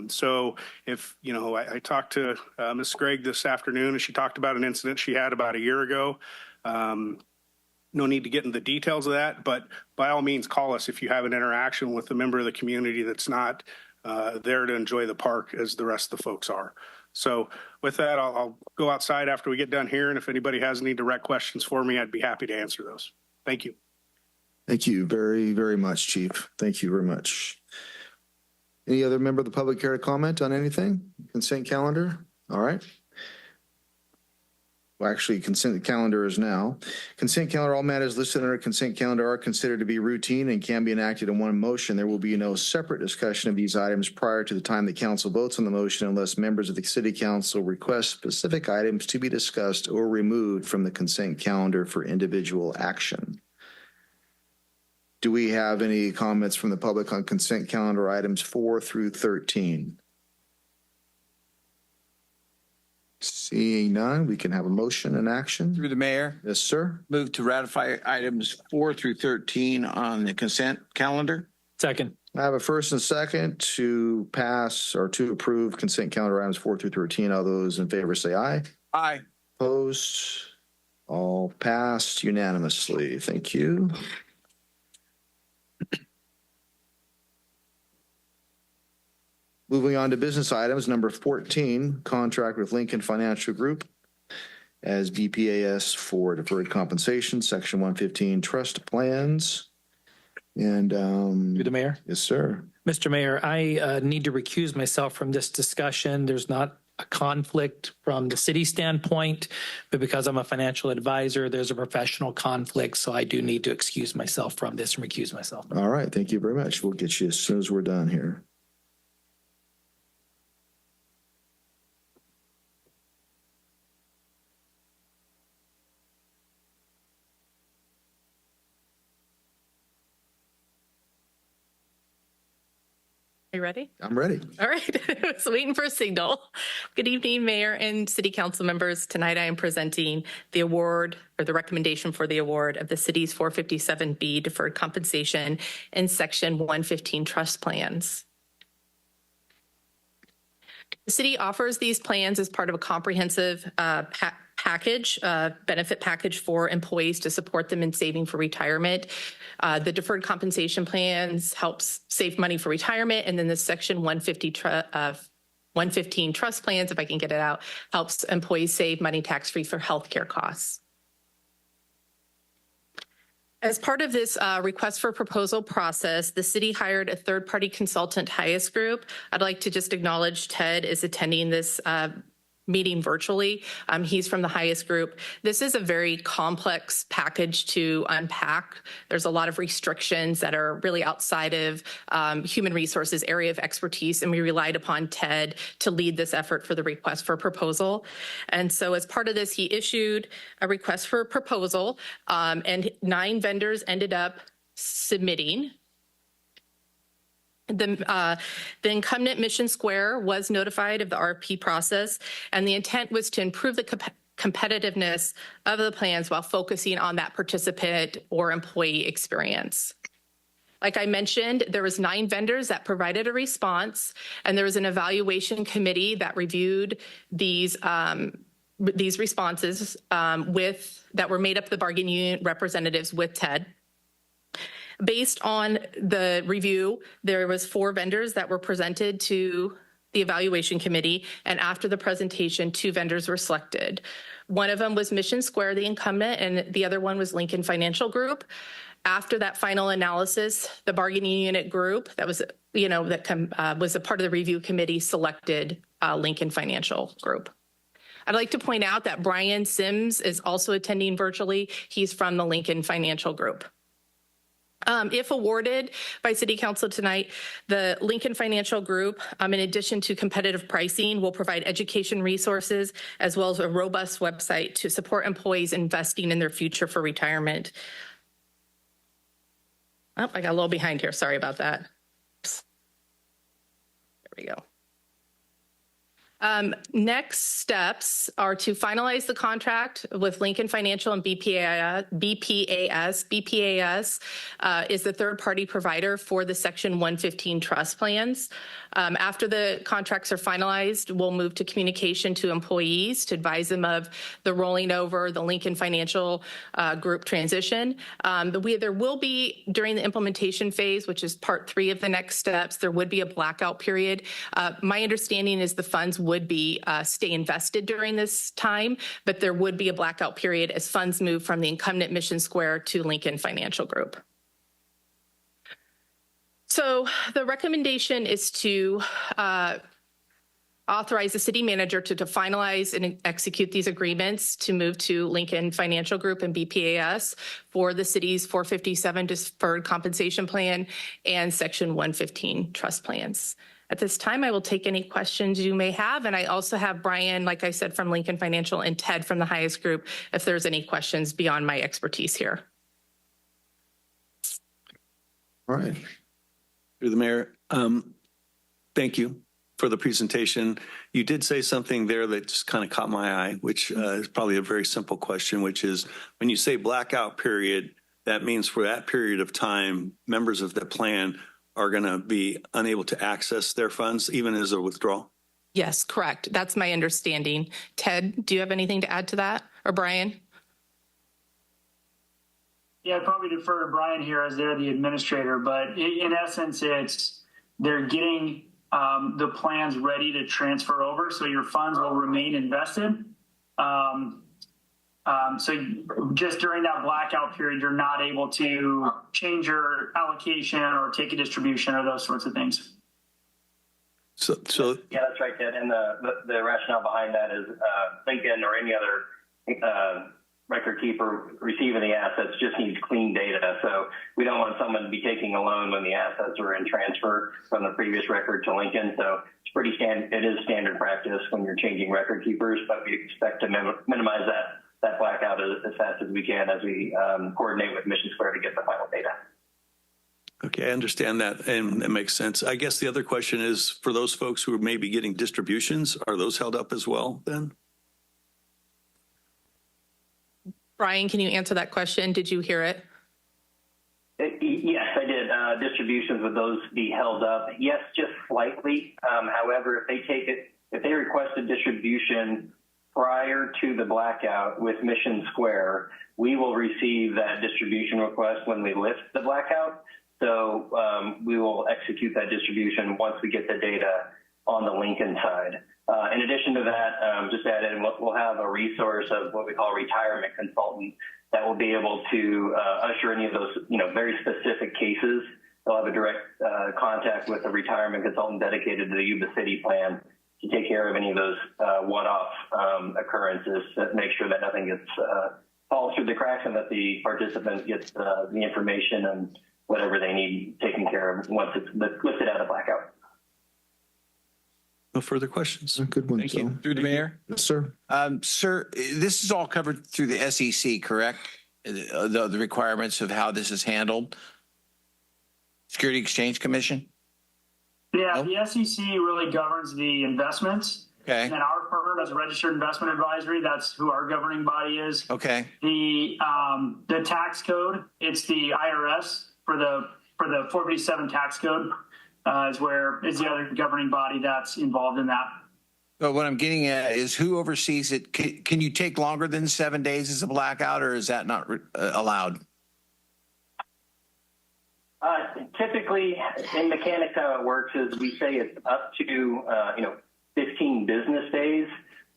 So if, I talked to Ms. Gregg this afternoon and she talked about an incident she had about a year ago. No need to get into the details of that, but by all means, call us if you have an interaction with a member of the community that's not there to enjoy the park as the rest of the folks are. So with that, I'll go outside after we get done here. And if anybody has any direct questions for me, I'd be happy to answer those. Thank you. Thank you very, very much, Chief. Thank you very much. Any other member of the public care to comment on anything? Consent calendar? All right. Well, actually, consent calendar is now. Consent calendar, all matters listed under consent calendar are considered to be routine and can be enacted in one motion. There will be no separate discussion of these items prior to the time the council votes on the motion unless members of the city council request specific items to be discussed or removed from the consent calendar for individual action. Do we have any comments from the public on consent calendar items 4 through 13? Seeing none, we can have a motion and action. Through the mayor. Yes, sir. Move to ratify items 4 through 13 on the consent calendar. Second. I have a first and second to pass or to approve consent calendar items 4 through 13. All those in favor say aye. Aye. Opposed? All passed unanimously. Thank you. Moving on to business items, number 14, contract with Lincoln Financial Group as BPAS for deferred compensation, section 115 trust plans. And Through the mayor. Yes, sir. Mr. Mayor, I need to recuse myself from this discussion. There's not a conflict from the city standpoint, but because I'm a financial advisor, there's a professional conflict, so I do need to excuse myself from this and recuse myself. All right. Thank you very much. We'll get you as soon as we're done here. Are you ready? I'm ready. All right. I was waiting for a signal. Good evening, Mayor and City Council members. Tonight I am presenting the award or the recommendation for the award of the city's 457B deferred compensation and Section 115 trust plans. The city offers these plans as part of a comprehensive benefit package for employees to support them in saving for retirement. The deferred compensation plans helps save money for retirement, and then the Section 115 trust plans, if I can get it out, helps employees save money tax-free for healthcare costs. As part of this request for proposal process, the city hired a third-party consultant, Highest Group. I'd like to just acknowledge Ted is attending this meeting virtually. He's from the Highest Group. This is a very complex package to unpack. There's a lot of restrictions that are really outside of human resources area of expertise, and we relied upon Ted to lead this effort for the request for proposal. And so as part of this, he issued a request for a proposal, and 9 vendors ended up submitting. The incumbent Mission Square was notified of the RFP process, and the intent was to improve the competitiveness of the plans while focusing on that participant or employee experience. Like I mentioned, there was 9 vendors that provided a response, and there was an evaluation committee that reviewed these responses that were made up of the bargaining unit representatives with TED. Based on the review, there was 4 vendors that were presented to the evaluation committee, and after the presentation, 2 vendors were selected. One of them was Mission Square, the incumbent, and the other one was Lincoln Financial Group. After that final analysis, the bargaining unit group that was, was a part of the review committee selected Lincoln Financial Group. I'd like to point out that Brian Sims is also attending virtually. He's from the Lincoln Financial Group. If awarded by City Council tonight, the Lincoln Financial Group, in addition to competitive pricing, will provide education resources as well as a robust website to support employees investing in their future for retirement. Oh, I got a little behind here. Sorry about that. Oops. There we go. Next steps are to finalize the contract with Lincoln Financial and BPAS. BPAS is the third-party provider for the Section 115 trust plans. After the contracts are finalized, we'll move to communication to employees to advise them of the rolling over the Lincoln Financial Group transition. There will be, during the implementation phase, which is part 3 of the next steps, there would be a blackout period. My understanding is the funds would be stay invested during this time, but there would be a blackout period as funds move from the incumbent Mission Square to Lincoln Financial Group. So the recommendation is to authorize the city manager to finalize and execute these agreements to move to Lincoln Financial Group and BPAS for the city's 457 deferred compensation plan and Section 115 trust plans. At this time, I will take any questions you may have. And I also have Brian, like I said, from Lincoln Financial, and Ted from the Highest Group, if there's any questions beyond my expertise here. All right. Through the mayor, thank you for the presentation. You did say something there that just kind of caught my eye, which is probably a very simple question, which is when you say blackout period, that means for that period of time, members of the plan are going to be unable to access their funds, even as a withdrawal? Yes, correct. That's my understanding. Ted, do you have anything to add to that? Or Brian? Yeah, I'd probably defer to Brian here as they're the administrator, but in essence, they're getting the plans ready to transfer over, so your funds will remain invested. So just during that blackout period, you're not able to change your allocation or take a distribution or those sorts of things. So Yeah, that's right, Ted. And the rationale behind that is Lincoln or any other record keeper receiving the assets just needs clean data. So we don't want someone to be taking a loan when the assets are in transfer from the previous record to Lincoln. So it's pretty standard. It is standard practice when you're changing record keepers, but we expect to minimize that blackout as fast as we can as we coordinate with Mission Square to get the final data. Okay, I understand that, and it makes sense. I guess the other question is for those folks who are maybe getting distributions, are those held up as well then? Brian, can you answer that question? Did you hear it? Yes, I did. Distributions, would those be held up? Yes, just slightly. However, if they request a distribution prior to the blackout with Mission Square, we will receive that distribution request when we lift the blackout. So we will execute that distribution once we get the data on the Lincoln side. In addition to that, just add in, we'll have a resource of what we call a retirement consultant that will be able to usher any of those, very specific cases. They'll have a direct contact with a retirement consultant dedicated to the Yuba City plan to take care of any of those one-off occurrences to make sure that nothing gets falls through the cracks and that the participant gets the information and whatever they need taken care of once it's lifted out of blackout. No further questions. Good one. Thank you. Through the mayor. Yes, sir. Sir, this is all covered through the SEC, correct? The requirements of how this is handled? Security Exchange Commission? Yeah, the SEC really governs the investments. Okay. And then our firm as a registered investment advisory, that's who our governing body is. Okay. The tax code, it's the IRS for the 457 tax code is the other governing body that's involved in that. But what I'm getting at is who oversees it? Can you take longer than 7 days as a blackout, or is that not allowed? Typically, in mechanics, how it works is we say it's up to 15 business days,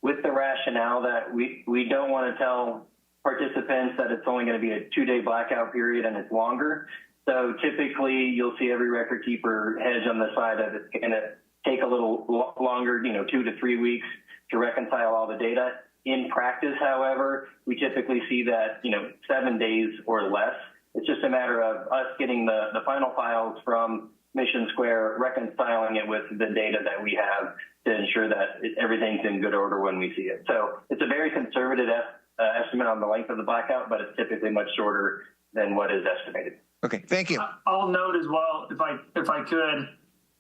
with the rationale that we don't want to tell participants that it's only going to be a 2-day blackout period and it's longer. So typically, you'll see every record keeper hedge on the side that it's going to take a little longer, 2 to 3 weeks to reconcile all the data. In practice, however, we typically see that 7 days or less. It's just a matter of us getting the final files from Mission Square, reconciling it with the data that we have to ensure that everything's in good order when we see it. So it's a very conservative estimate on the length of the blackout, but it's typically much shorter than what is estimated. Okay, thank you. I'll note as well, if I could,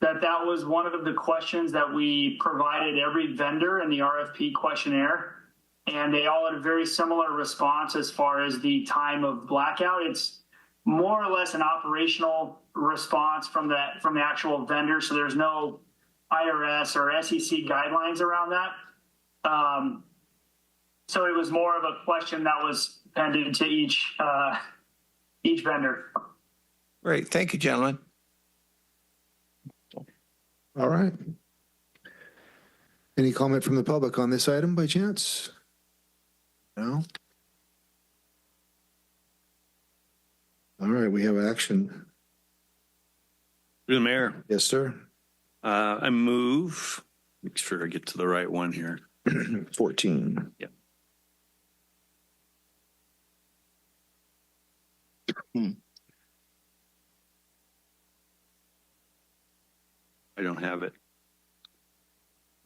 that was one of the questions that we provided every vendor in the RFP questionnaire, and they all had a very similar response as far as the time of blackout. It's more or less an operational response from the actual vendor, so there's no IRS or SEC guidelines around that. So it was more of a question that was pending to each vendor. Great. Thank you, gentlemen. All right. Any comment from the public on this item by chance? No? All right, we have action. Through the mayor. Yes, sir. I move, make sure I get to the right one here. 14. Yep. I don't have it.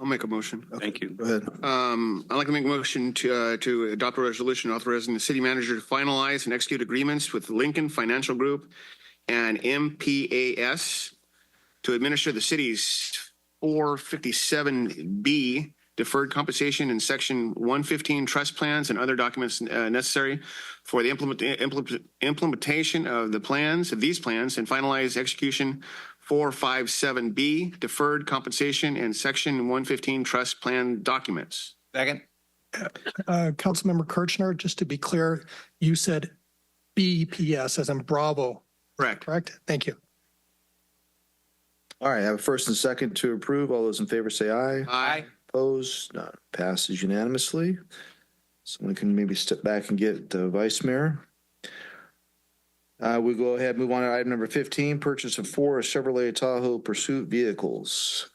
I'll make a motion. Thank you. Go ahead. I'd like to make a motion to adopt a resolution authorizing the city manager to finalize and execute agreements with Lincoln Financial Group and MPAS to administer the city's 457B deferred compensation in section 115 trust plans and other documents necessary for the implementation of these plans and finalize execution 457B deferred compensation and section 115 trust plan documents. Second. Councilmember Kirchner, just to be clear, you said BPS as in Bravo. Correct. Thank you. All right, I have a first and second to approve. All those in favor say aye. Aye. Opposed? None. Passes unanimously. Someone can maybe step back and get the vice mayor. We go ahead and move on to item number 15, purchase of 4 Chevrolet Tahoe Pursuit vehicles.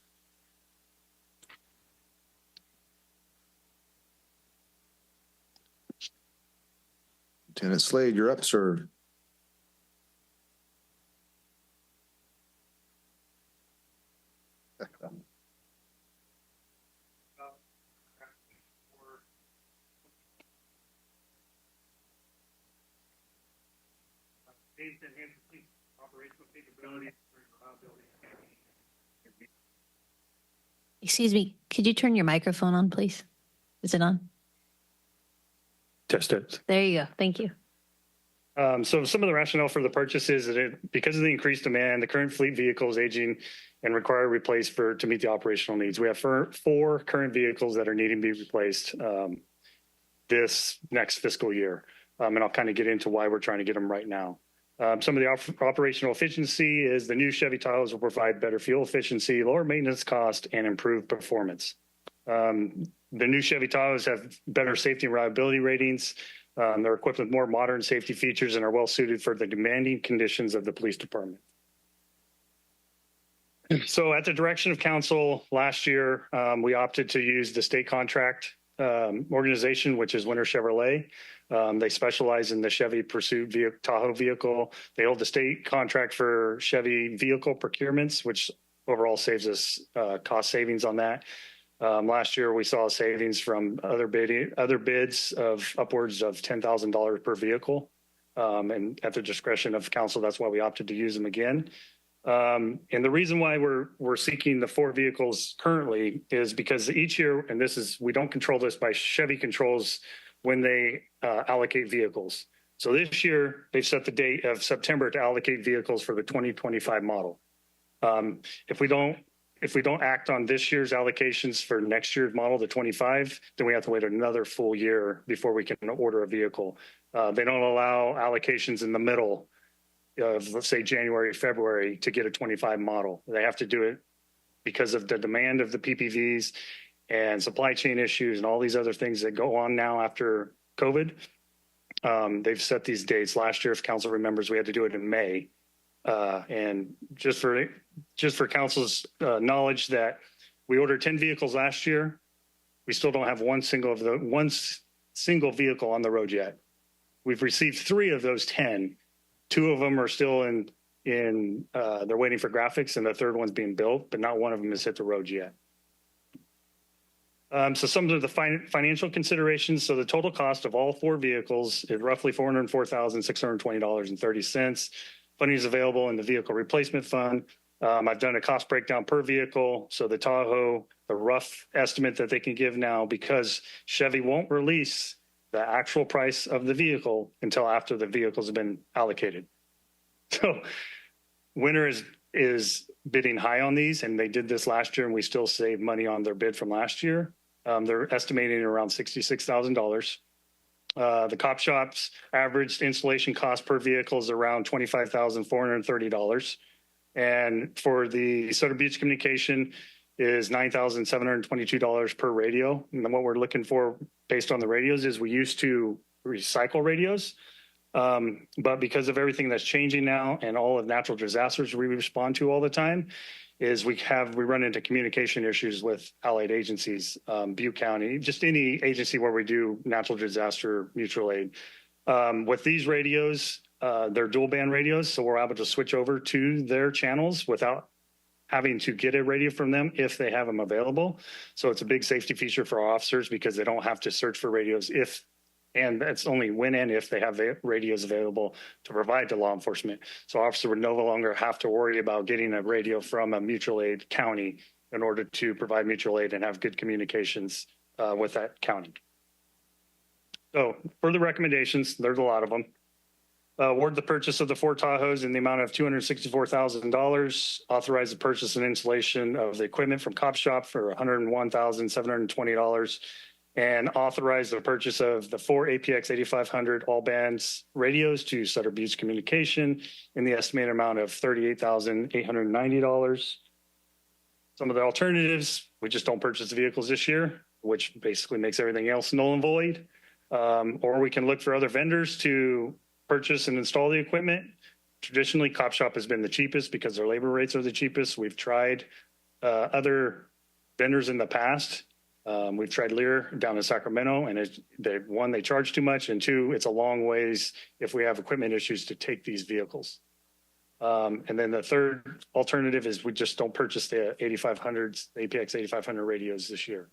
Lieutenant Slade, you're up, sir. Excuse me, could you turn your microphone on, please? Is it on? Test it. There you go. Thank you. So some of the rationale for the purchase is that because of the increased demand, the current fleet vehicle is aging and require replace to meet the operational needs. We have four current vehicles that are needing to be replaced this next fiscal year. And I'll kind of get into why we're trying to get them right now. Some of the operational efficiency is the new Chevy Tahoes will provide better fuel efficiency, lower maintenance cost, and improved performance. The new Chevy Tahoes have better safety and reliability ratings. They're equipped with more modern safety features and are well suited for the demanding conditions of the police department. So at the direction of council last year, we opted to use the state contract organization, which is Winter Chevrolet. They specialize in the Chevy Pursuit Tahoe vehicle. They hold the state contract for Chevy vehicle procurements, which overall saves us cost savings on that. Last year, we saw savings from other bids of upwards of $10,000 per vehicle. And at the discretion of council, that's why we opted to use them again. And the reason why we're seeking the four vehicles currently is because each year, and we don't control this, by Chevy controls when they allocate vehicles. So this year, they've set the date of September to allocate vehicles for the 2025 model. If we don't act on this year's allocations for next year's model, the 25, then we have to wait another full year before we can order a vehicle. They don't allow allocations in the middle of, let's say, January, February to get a 25 model. They have to do it because of the demand of the PPVs and supply chain issues and all these other things that go on now after COVID. They've set these dates. Last year, if council remembers, we had to do it in May. And just for council's knowledge, that we ordered 10 vehicles last year. We still don't have one single vehicle on the road yet. We've received 3 of those 10. 2 of them are still they're waiting for graphics, and the third one's being built, but not one of them has hit the road yet. So some of the financial considerations. So the total cost of all 4 vehicles is roughly $404,620.30. Funding is available in the vehicle replacement fund. I've done a cost breakdown per vehicle. So the Tahoe, the rough estimate that they can give now, because Chevy won't release the actual price of the vehicle until after the vehicles have been allocated. So Winter is bidding high on these, and they did this last year, and we still saved money on their bid from last year. They're estimating around $66,000. The cop shop's average installation cost per vehicle is around $25,430. And for the Sutter Beach communication is $9,722 per radio. And then what we're looking for based on the radios is we used to recycle radios. But because of everything that's changing now and all of natural disasters we respond to all the time, is we run into communication issues with allied agencies, Butte County, just any agency where we do natural disaster mutual aid. With these radios, they're dual band radios, so we're able to switch over to their channels without having to get a radio from them if they have them available. So it's a big safety feature for our officers because they don't have to search for radios and that's only when and if they have radios available to provide to law enforcement. So officers would no longer have to worry about getting a radio from a mutual aid county in order to provide mutual aid and have good communications with that county. So for the recommendations, there's a lot of them. Award the purchase of the 4 Tahoes in the amount of $264,000. Authorize the purchase and installation of the equipment from Cop Shop for $101,720. And authorize the purchase of the 4 APX 8500 all bands radios to Sutter Beach Communication in the estimated amount of $38,890. Some of the alternatives, we just don't purchase the vehicles this year, which basically makes everything else null and void. Or we can look for other vendors to purchase and install the equipment. Traditionally, Cop Shop has been the cheapest because their labor rates are the cheapest. We've tried other vendors in the past, We've tried Lear down in Sacramento, and one, they charge too much, and two, it's a long ways if we have equipment issues to take these vehicles. And then the third alternative is we just don't purchase the 8500s, the APX 8500 radios this year.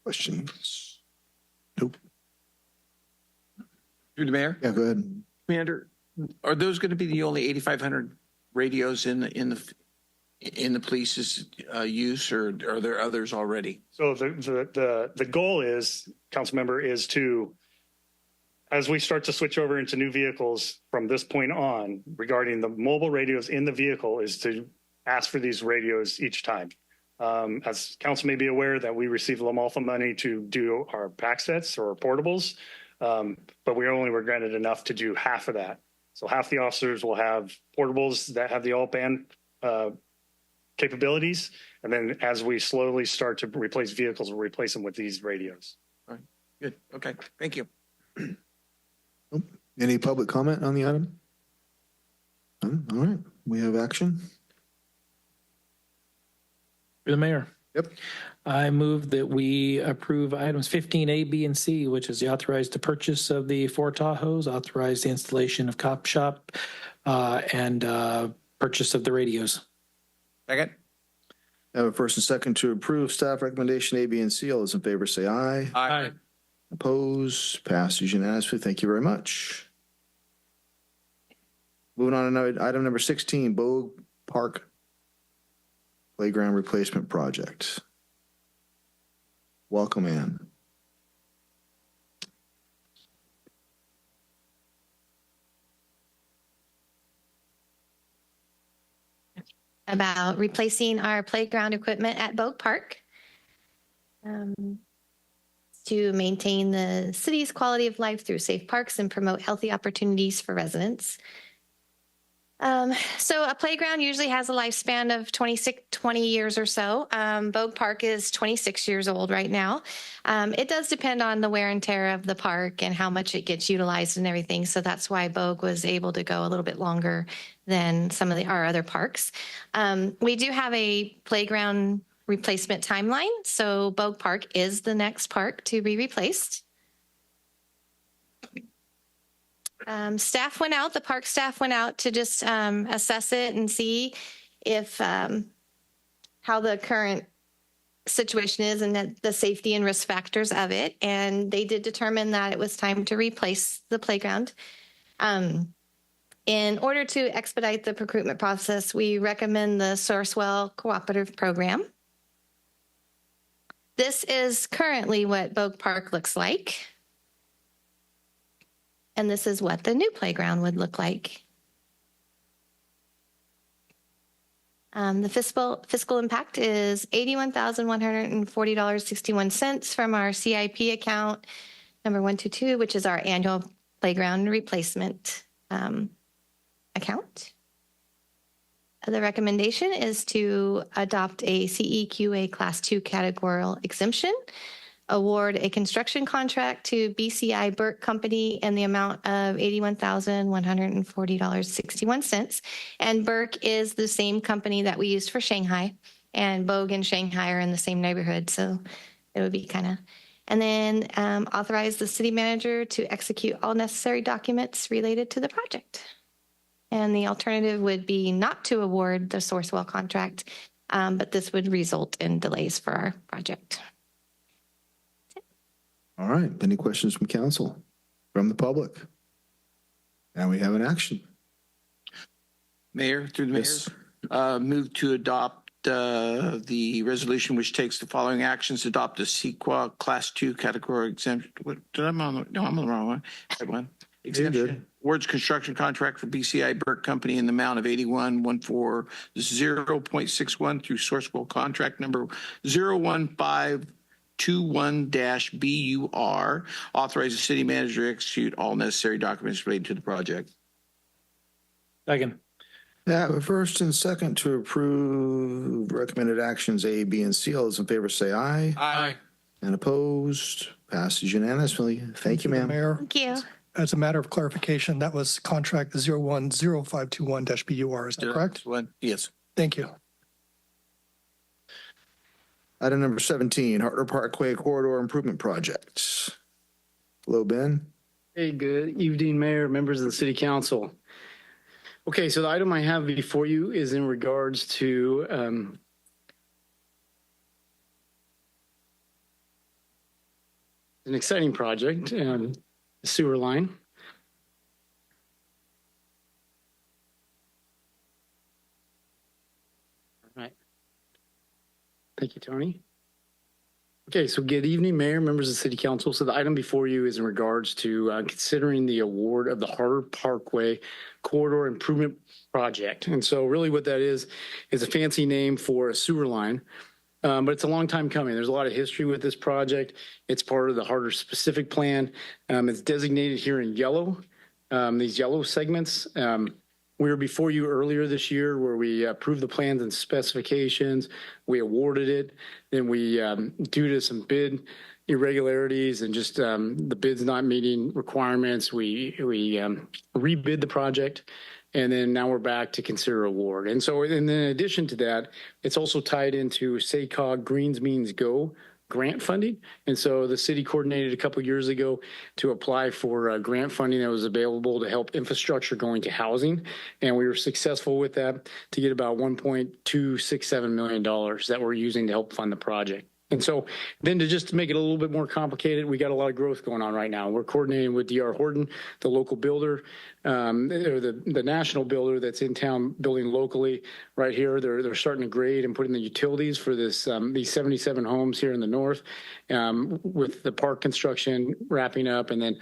Questions? Nope. Through the mayor? Yeah, go ahead. Commander, are those going to be the only 8500 radios in the police's use, or are there others already? So the goal is, council member, is to, as we start to switch over into new vehicles from this point on, regarding the mobile radios in the vehicle, is to ask for these radios each time. As council may be aware that we receive LaMalfa money to do our pack sets or portables, but we only were granted enough to do half of that. So half the officers will have portables that have the all-band capabilities, and then as we slowly start to replace vehicles, we'll replace them with these radios. All right, good. Okay, thank you. Any public comment on the item? All right, we have action. The mayor. Yep. I move that we approve items 15A, B, and C, which is the authorized the purchase of the 4 Tahoes, authorized the installation of cop shop, and purchase of the radios. Second. I have a first and second to approve staff recommendation A, B, and C. All those in favor say aye. Aye. Opposed? Passes unanimously. Thank you very much. Moving on to item number 16, Bogue Park Playground Replacement Project. Welcome, Ann. About replacing our playground equipment at Bogue Park to maintain the city's quality of life through safe parks and promote healthy opportunities for residents. So a playground usually has a lifespan of 20 years or so. Bogue Park is 26 years old right now. It does depend on the wear and tear of the park and how much it gets utilized and everything. So that's why Bogue was able to go a little bit longer than some of our other parks. We do have a playground replacement timeline. So Bogue Park is the next park to be replaced. The park staff went out to just assess it and see if how the current situation is and the safety and risk factors of it. And they did determine that it was time to replace the playground. In order to expedite the procurement process, we recommend the Sourcewell Cooperative Program. This is currently what Bogue Park looks like. And this is what the new playground would look like. The fiscal impact is $81,140.61 from our CIP account number 122, which is our annual playground replacement account. The recommendation is to adopt a CEQA Class 2 categorical exemption, award a construction contract to BCI Burke Company in the amount of $81,140.61. And Burke is the same company that we used for Shanghai, and Bogue and Shanghai are in the same neighborhood. So it would be kind of, and then authorize the city manager to execute all necessary documents related to the project. And the alternative would be not to award the Sourcewell contract, but this would result in delays for our project. All right. Any questions from council, from the public? Now we have an action. Mayor, through the Yes. mayor, move to adopt the resolution which takes the following actions: adopt a CEQA Class 2 category exemption. What, I'm on the wrong one. Right one. Exemption. Awards construction contract for BCI Burke Company in the amount of $81,140.61 through Sourcewell contract number 01521-BUR. Authorize the city manager to execute all necessary documents related to the project. Second. Yeah, first and second to approve recommended actions A, B, and C. All those in favor say aye. Aye. And opposed? Passes unanimously. Thank you, ma'am. Thank you. As a matter of clarification, that was contract 010521-BUR, is that correct? Yes. Thank you. Item number 17, Harder Parkway Corridor Improvement Project. Hello, Ben. Hey, good evening, Mayor, members of the City Council. Okay, so the item I have before you is in regards to an exciting project, the sewer line. All right. Thank you, Tony. Okay, so good evening, Mayor, members of the City Council. So the item before you is in regards to considering the award of the Harder Parkway Corridor Improvement Project. And so really what that is a fancy name for a sewer line, but it's a long time coming. There's a lot of history with this project. It's part of the Harder Specific Plan. It's designated here in yellow, these yellow segments. We were before you earlier this year where we approved the plans and specifications. We awarded it. Then we, due to some bid irregularities and just the bids not meeting requirements, we rebid the project. And then now we're back to consider award. And so in addition to that, it's also tied into SACOG Greens Means Go grant funding. And so the city coordinated a couple of years ago to apply for grant funding that was available to help infrastructure going to housing. And we were successful with that to get about $1.267 million that we're using to help fund the project. And so then to just make it a little bit more complicated, we got a lot of growth going on right now. We're coordinating with D.R. Horton, the local builder, or the national builder that's in town building locally right here. They're starting to grade and put in the utilities for this these 77 homes here in the north, with the park construction wrapping up, and then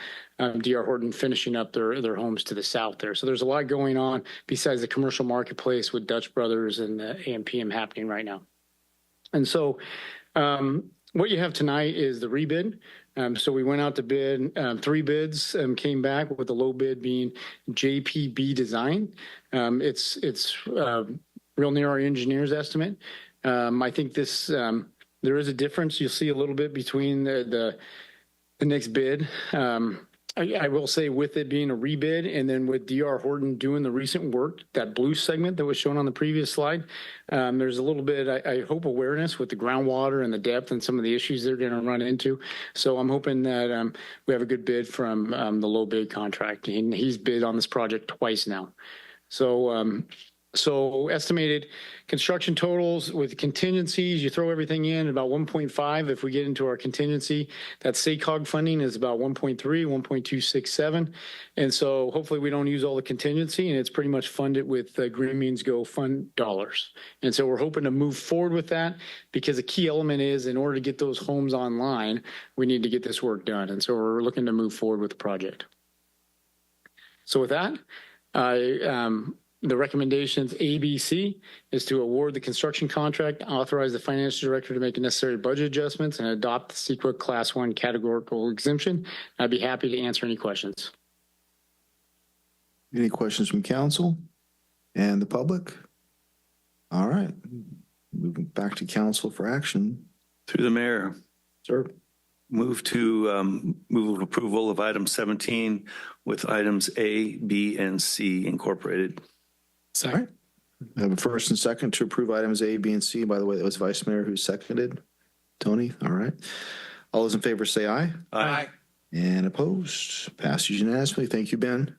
D.R. Horton finishing up their homes to the south there. So there's a lot going on besides the commercial marketplace with Dutch Brothers and the AMPM happening right now. And so what you have tonight is the rebid. So we went out to bid, 3 bids came back, with the low bid being JPB Design. It's real near our engineer's estimate. I think this, there is a difference. You'll see a little bit between the next bid. I will say, with it being a rebid and then with D.R. Horton doing the recent work, that blue segment that was shown on the previous slide, there's a little bit, I hope, awareness with the groundwater and the depth and some of the issues they're going to run into. So I'm hoping that we have a good bid from the low bid contract. And he's bid on this project twice now. So estimated construction totals with contingencies, you throw everything in about 1.5. If we get into our contingency, that SACOG funding is about 1.3, 1.267. And so hopefully we don't use all the contingency, and it's pretty much funded with Green Means Go fund dollars. And so we're hoping to move forward with that, because a key element is, in order to get those homes online, we need to get this work done. And so we're looking to move forward with the project. So with that, the recommendations A, B, C is to award the construction contract, authorize the finance director to make necessary budget adjustments, and adopt the CEQA Class 1 categorical exemption. I'd be happy to answer any questions. Any questions from council and the public? All right. Moving back to council for action. Through the mayor. Sir. Move approval of item 17 with items A, B, and C incorporated. All right. I have a first and second to approve items A, B, and C. By the way, that was Vice Mayor who seconded. Tony. All right. All those in favor say aye. Aye. And opposed. Passes unanimously. Thank you, Ben.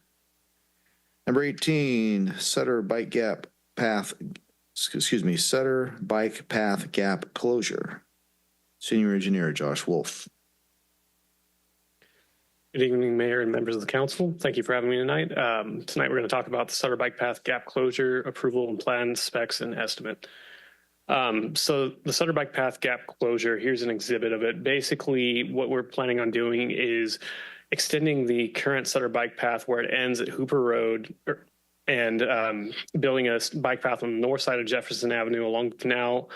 Number 18, Sutter Bike Path Gap Closure. Senior Engineer Josh Wolf. Good evening, Mayor and members of the council. Thank you for having me tonight. Tonight we're going to talk about the Sutter Bike Path Gap Closure, approval and plan, specs, and estimate. So the Sutter Bike Path Gap Closure, here's an exhibit of it. Basically, what we're planning on doing is extending the current Sutter Bike Path where it ends at Hooper Road and building a bike path on the north side of Jefferson Avenue along the canal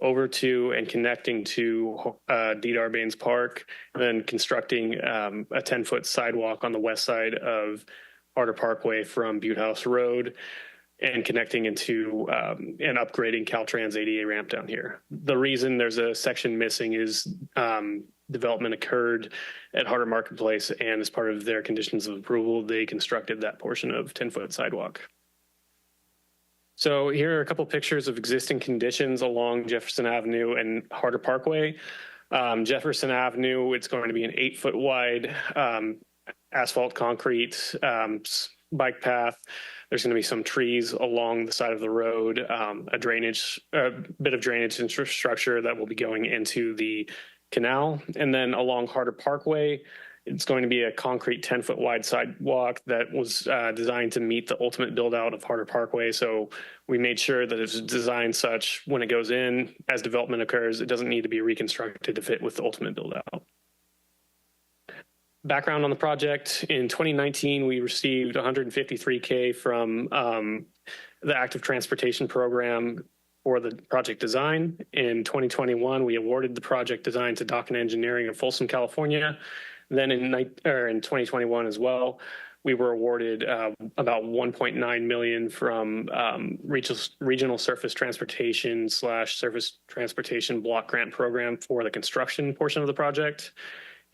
over to and connecting to Deedar Baines Park, and then constructing a 10-foot sidewalk on the west side of Harder Parkway from Butte House Road, and connecting into and upgrading Caltrans ADA ramp down here. The reason there's a section missing is development occurred at Harder Marketplace, and as part of their conditions of approval, they constructed that portion of 10-foot sidewalk. So here are a couple pictures of existing conditions along Jefferson Avenue and Harder Parkway. Jefferson Avenue, it's going to be an 8-foot wide asphalt concrete bike path. There's going to be some trees along the side of the road, a bit of drainage infrastructure that will be going into the canal. And then along Harder Parkway, it's going to be a concrete 10-foot wide sidewalk that was designed to meet the ultimate build out of Harder Parkway. So we made sure that it's designed such when it goes in, as development occurs, it doesn't need to be reconstructed to fit with the ultimate build out. Background on the project: in 2019, we received $153K from the Active Transportation Program for the project design. In 2021, we awarded the project design to Dock and Engineering of Folsom, California. Then in 2021 as well, we were awarded about $1.9 million from Regional Surface Transportation / Surface Transportation Block Grant Program for the construction portion of the project.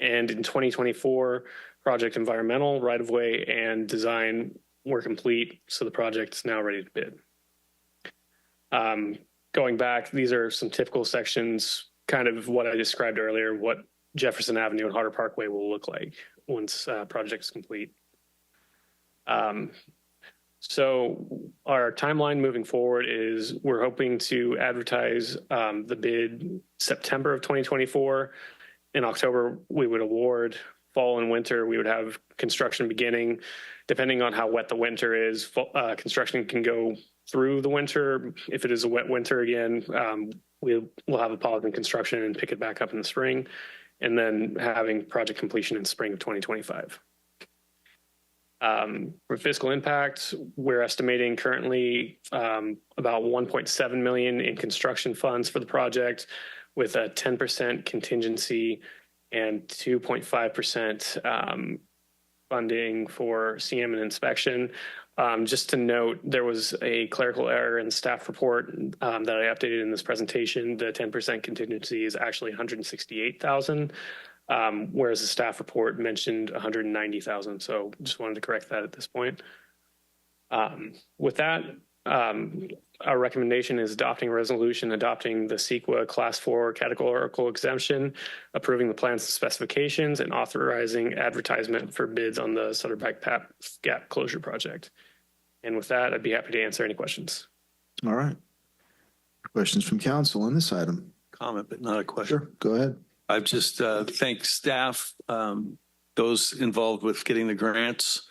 And in 2024, project environmental, right-of-way, and design were complete, so the project is now ready to bid. Going back, these are some typical sections, kind of what I described earlier, what Jefferson Avenue and Harder Parkway will look like once project is complete. So our timeline moving forward is we're hoping to advertise the bid September of 2024. In October, we would award. Fall and winter, we would have construction beginning. Depending on how wet the winter is, construction can go through the winter. If it is a wet winter again, we'll have a pause in construction and pick it back up in the spring, and then having project completion in spring of 2025. For fiscal impact, we're estimating currently about $1.7 million in construction funds for the project, with a 10% contingency and 2.5% funding for CM and inspection. Just to note, there was a clerical error in the staff report that I updated in this presentation. The 10% contingency is actually $168,000, whereas the staff report mentioned $190,000. So just wanted to correct that at this point. With that, our recommendation is adopting a resolution adopting the CEQA Class 4 categorical exemption, approving the plans and specifications, and authorizing advertisement for bids on the Sutter Bike Path Gap Closure Project. And with that, I'd be happy to answer any questions. All right. Questions from council on this item? Comment, but not a question. Sure, go ahead. I've just thanked staff, those involved with getting the grants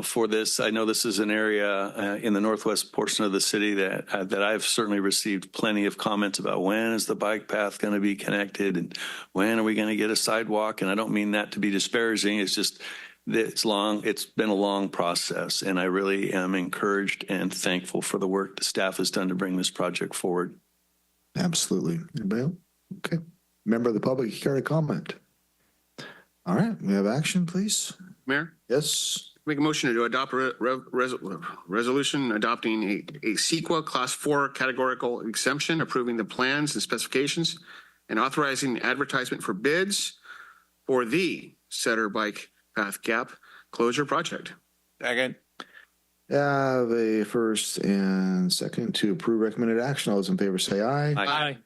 for this. I know this is an area in the northwest portion of the city that I've certainly received plenty of comments about. When is the bike path going to be connected, and when are we going to get a sidewalk? And I don't mean that to be disparaging. It's just it's long. It's been a long process, and I really am encouraged and thankful for the work the staff has done to bring this project forward. Absolutely. Anybody else? Okay. Member of the public, you care to comment? All right, we have action, please. Mayor? Yes. Make a motion to adopt a resolution adopting a CEQA Class 4 categorical exemption, approving the plans and specifications, and authorizing advertisement for bids for the Sutter Bike Path Gap Closure Project. Second. Have a first and second to approve recommended action. All those in favor say aye. Aye.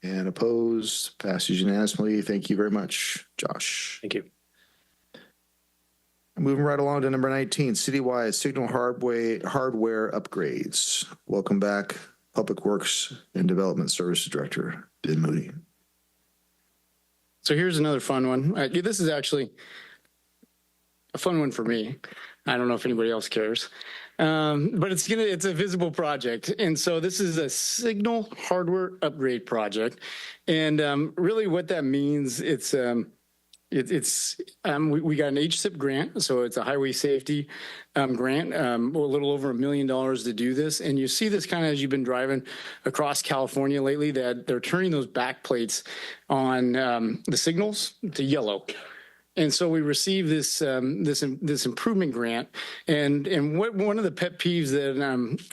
And opposed, passes unanimously. Thank you very much, Josh. Thank you. Moving right along to number 19, citywide signal hardware upgrades. Welcome back, Public Works and Development Services Director, Ben Moody. So here's another fun one. This is actually a fun one for me. I don't know if anybody else cares, but it's a visible project. And so this is a signal hardware upgrade project. And really what that means, we got an HSIP grant, so it's a highway safety grant, a little over $1 million to do this. And you see this kind of as you've been driving across California lately, that they're turning those back plates on the signals to yellow. And so we received this improvement grant, and one of the pet peeves that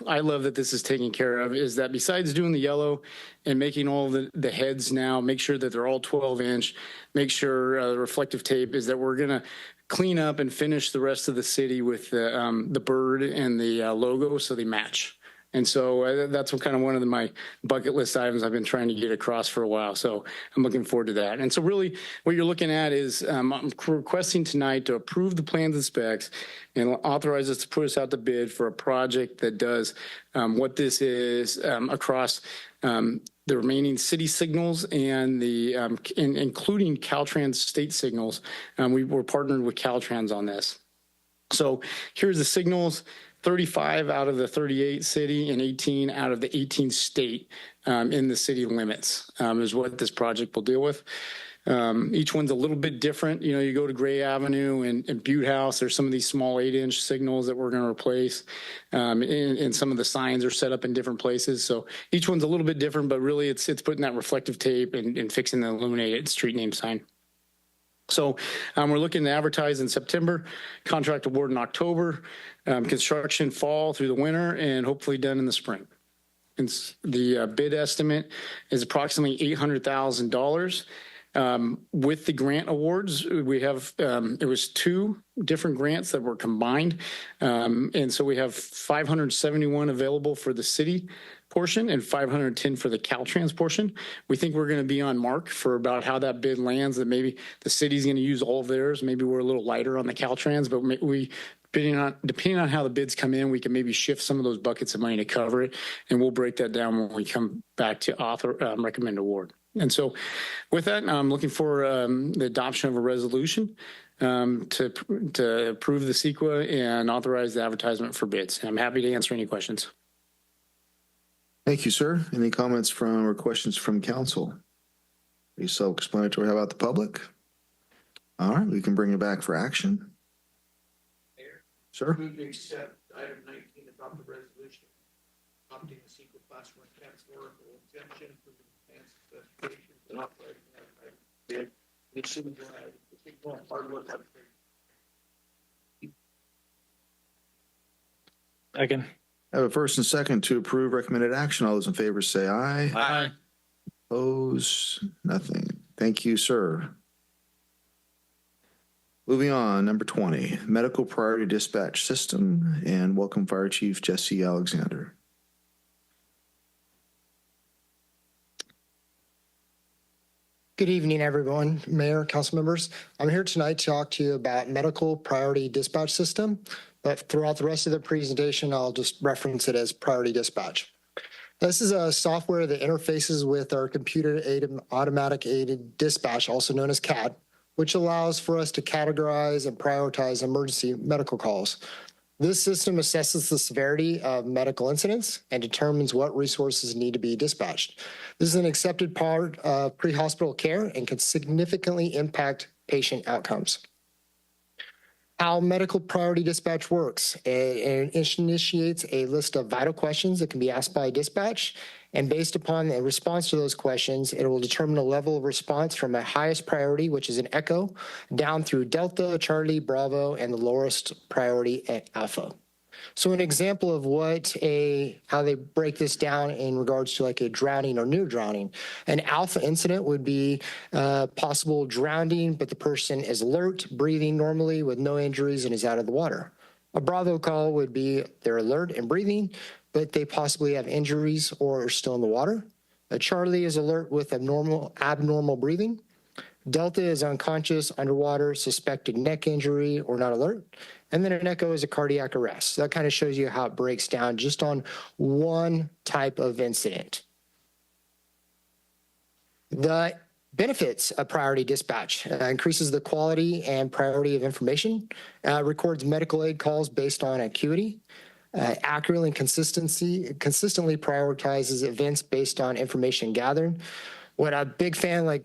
I love that this is taking care of is that besides doing the yellow and making all the heads now, make sure that they're all 12-inch, make sure the reflective tape is that we're gonna clean up and finish the rest of the city with the bird and the logo so they match. And so that's what kind of one of my bucket list items I've been trying to get across for a while. So I'm looking forward to that. And so really what you're looking at is I'm requesting tonight to approve the plans and specs and authorize us to put us out to bid for a project that does what this is across the remaining city signals and including Caltrans state signals. We're partnered with Caltrans on this. So here's the signals. 35 out of the 38 city and 18 out of the 18 state in the city limits is what this project will deal with. Each one's a little bit different. You know, you go to Gray Avenue and Butte House, there's some of these small 8-inch signals that we're going to replace. And some of the signs are set up in different places. So each one's a little bit different, but really it's putting that reflective tape and fixing the illuminated street name sign. So we're looking to advertise in September, contract award in October, construction fall through the winter, and hopefully done in the spring. And the bid estimate is approximately $800,000. With the grant awards, we have, it was 2 different grants that were combined. And so we have 571 available for the city portion and 510 for the Caltrans portion. We think we're going to be on mark for about how that bid lands, that maybe the city's going to use all of theirs. Maybe we're a little lighter on the Caltrans, but depending on how the bids come in, we can maybe shift some of those buckets of money to cover it. And we'll break that down when we come back to recommend award. And so with that, I'm looking for the adoption of a resolution to approve the CEQA and authorize the advertisement for bids. And I'm happy to answer any questions. Thank you, sir. Any comments from or questions from council? Pretty self-explanatory. How about the public? All right, we can bring it back for action. Mayor, Sir? move to accept item 19, adopt the resolution adopting the CEQA class 1 categorical exemption for the advanced specifications and operating bid. It should be hard work. Second. I have a first and second to approve recommended action. All those in favor say aye. Aye. Opposed? Nothing. Thank you, sir. Moving on, number 20, Medical Priority Dispatch System, and welcome Fire Chief Jesse Alexander. Good evening, everyone, Mayor, council members. I'm here tonight to talk to you about Medical Priority Dispatch System, but throughout the rest of the presentation, I'll just reference it as Priority Dispatch. This is a software that interfaces with our computer-aided automatic aided dispatch, also known as CAD, which allows for us to categorize and prioritize emergency medical calls. This system assesses the severity of medical incidents and determines what resources need to be dispatched. This is an accepted part of pre-hospital care and can significantly impact patient outcomes. How medical priority dispatch works. It initiates a list of vital questions that can be asked by dispatch, and based upon the response to those questions, it will determine a level of response from a highest priority, which is an echo, down through Delta, Charlie, Bravo, and the lowest priority at Alpha. So an example of how they break this down in regards to like a drowning or near drowning. An Alpha incident would be possible drowning, but the person is alert, breathing normally with no injuries and is out of the water. A Bravo call would be they're alert and breathing, but they possibly have injuries or are still in the water. A Charlie is alert with abnormal breathing. Delta is unconscious, underwater, suspected neck injury, or not alert. And then an echo is a cardiac arrest. So that kind of shows you how it breaks down just on one type of incident. The benefits of priority dispatch increases the quality and priority of information, records medical aid calls based on acuity, accurately and consistently prioritizes events based on information gathered. What a big fan like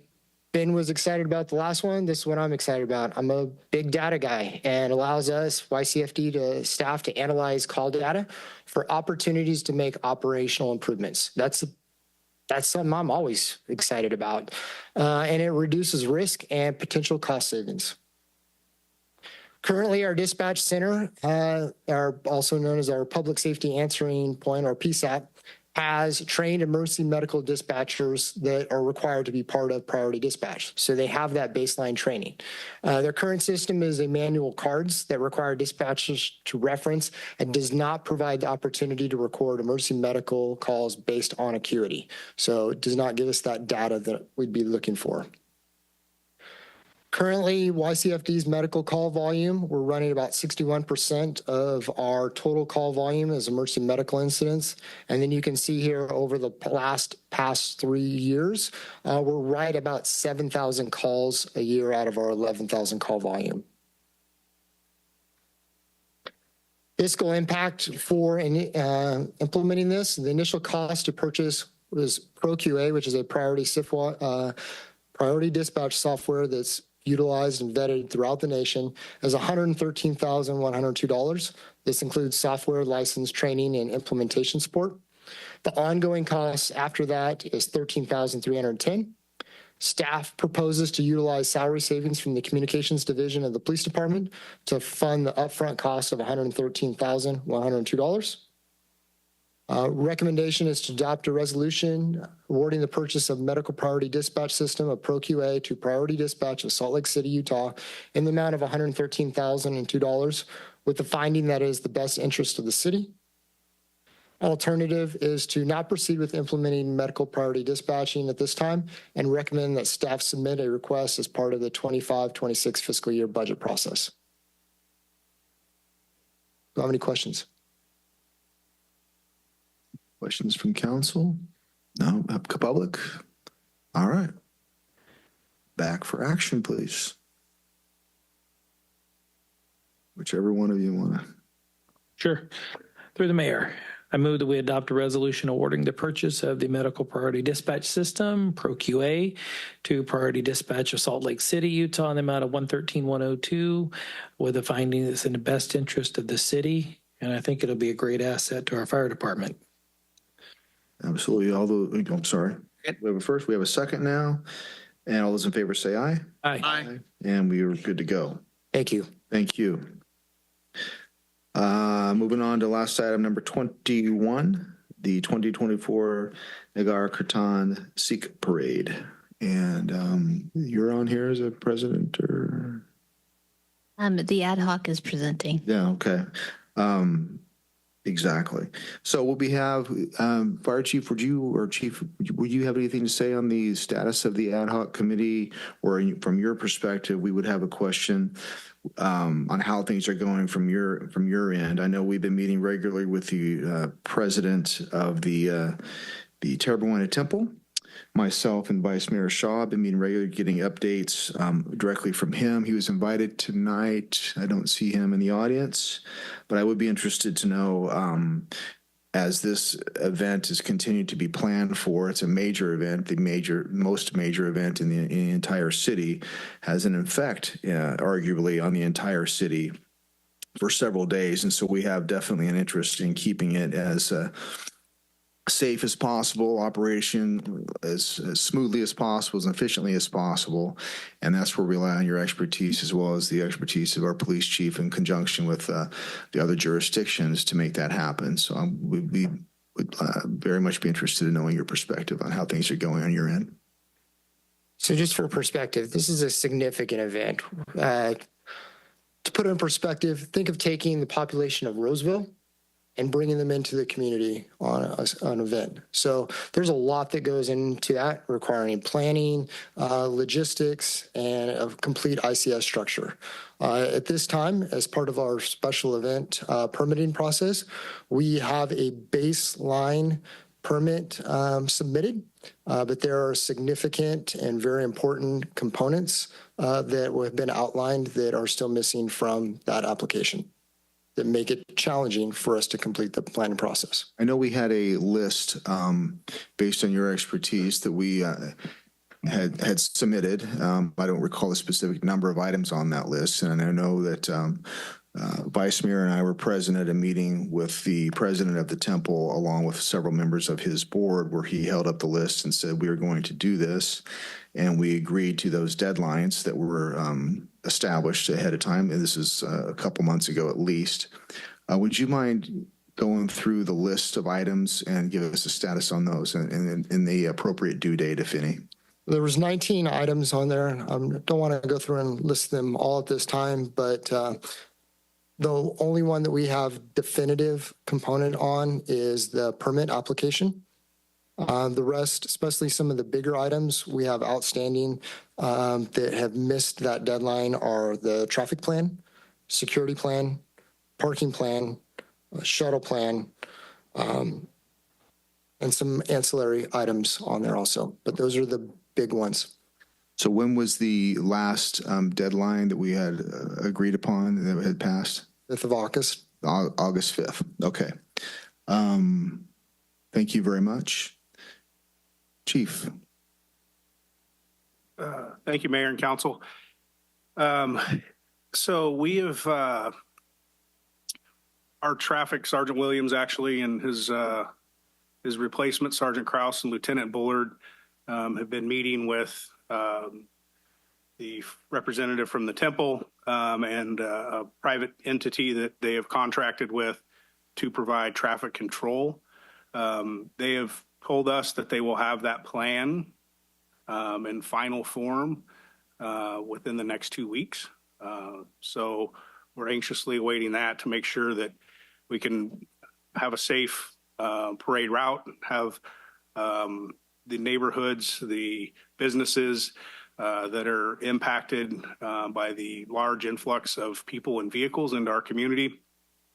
Ben was excited about the last one. This is what I'm excited about. I'm a big data guy and allows us, YCFD, staff to analyze call data for opportunities to make operational improvements. That's something I'm always excited about. And it reduces risk and potential cost savings. Currently, our dispatch center, are also known as our Public Safety Answering Point, or PSAP, has trained emergency medical dispatchers that are required to be part of priority dispatch. So they have that baseline training. Their current system is a manual cards that require dispatchers to reference and does not provide the opportunity to record emergency medical calls based on acuity. So it does not give us that data that we'd be looking for. Currently, YCFD's medical call volume, we're running about 61% of our total call volume as emergency medical incidents. And then you can see here over the past 3 years, we're right about 7,000 calls a year out of our 11,000 call volume. Fiscal impact for implementing this, the initial cost to purchase was ProQA, which is a priority dispatch software that's utilized and vetted throughout the nation, as $113,102. This includes software license, training, and implementation support. The ongoing costs after that is $13,310. Staff proposes to utilize salary savings from the communications division of the police department to fund the upfront cost of $113,102. Recommendation is to adopt a resolution awarding the purchase of medical priority dispatch system of ProQA to Priority Dispatch of Salt Lake City, Utah, in the amount of $113,002, with the finding that it is the best interest of the city. Alternative is to not proceed with implementing medical priority dispatching at this time and recommend that staff submit a request as part of the 25-26 fiscal year budget process. Do you have any questions? Questions from council? No, public? All right. Back for action, please. Whichever one of you want to. Sure. Through the mayor, I move that we adopt a resolution awarding the purchase of the medical priority dispatch system, ProQA, to Priority Dispatch of Salt Lake City, Utah, in the amount of $113,102, with the finding that's in the best interest of the city. And I think it'll be a great asset to our fire department. Absolutely. I'm sorry. We have a first, we have a second now. And all those in favor say aye. Aye. Aye. And we are good to go. Thank you. Thank you. Moving on to last item, number 21, the 2024 Nagar Kirtan Sikh Parade. And you're on here as a president, or? The ad hoc is presenting. Yeah, okay. Exactly. So what we have, Fire Chief, would you have anything to say on the status of the ad hoc committee, or from your perspective, we would have a question on how things are going from your end? I know we've been meeting regularly with the president of the Terrabuena Temple. Myself and Vice Mayor Shaw have been meeting regularly, getting updates directly from him. He was invited tonight. I don't see him in the audience, but I would be interested to know, as this event is continued to be planned for, it's a major event, the most major event in the entire city, has an effect, arguably, on the entire city for several days. And so we have definitely an interest in keeping it as safe as possible, operation as smoothly as possible, as efficiently as possible. And that's where we rely on your expertise, as well as the expertise of our police chief, in conjunction with the other jurisdictions, to make that happen. So would very much be interested in knowing your perspective on how things are going on your end. So just for perspective, this is a significant event. To put it in perspective, think of taking the population of Roseville and bringing them into the community on an event. So there's a lot that goes into that, requiring planning, logistics, and a complete ICS structure. At this time, as part of our special event permitting process, we have a baseline permit submitted, but there are significant and very important components that have been outlined that are still missing from that application, that make it challenging for us to complete the planning process. I know we had a list based on your expertise that we had submitted. I don't recall the specific number of items on that list. And I know that Vice Mayor and I were present at a meeting with the president of the temple, along with several members of his board, where he held up the list and said, we are going to do this. And we agreed to those deadlines that were established ahead of time. And this is a couple months ago, at least. Would you mind going through the list of items and give us a status on those and the appropriate due date, if any. There was 19 items on there. Don't want to go through and list them all at this time, but the only one that we have definitive component on is the permit application. The rest, especially some of the bigger items we have outstanding that have missed that deadline, are the traffic plan, security plan, parking plan, shuttle plan, and some ancillary items on there also. But those are the big ones. So when was the last deadline that we had agreed upon that had passed? 5th of August. August 5th. Okay. Thank you very much. Chief. Thank you, Mayor and Council. So we have our traffic Sergeant Williams actually and his replacement Sergeant Krause and Lieutenant Bullard have been meeting with the representative from the temple and a private entity that they have contracted with to provide traffic control. They have told us that they will have that plan in final form within the next 2 weeks. So we're anxiously awaiting that to make sure that we can have a safe parade route, have the neighborhoods, the businesses that are impacted by the large influx of people and vehicles into our community.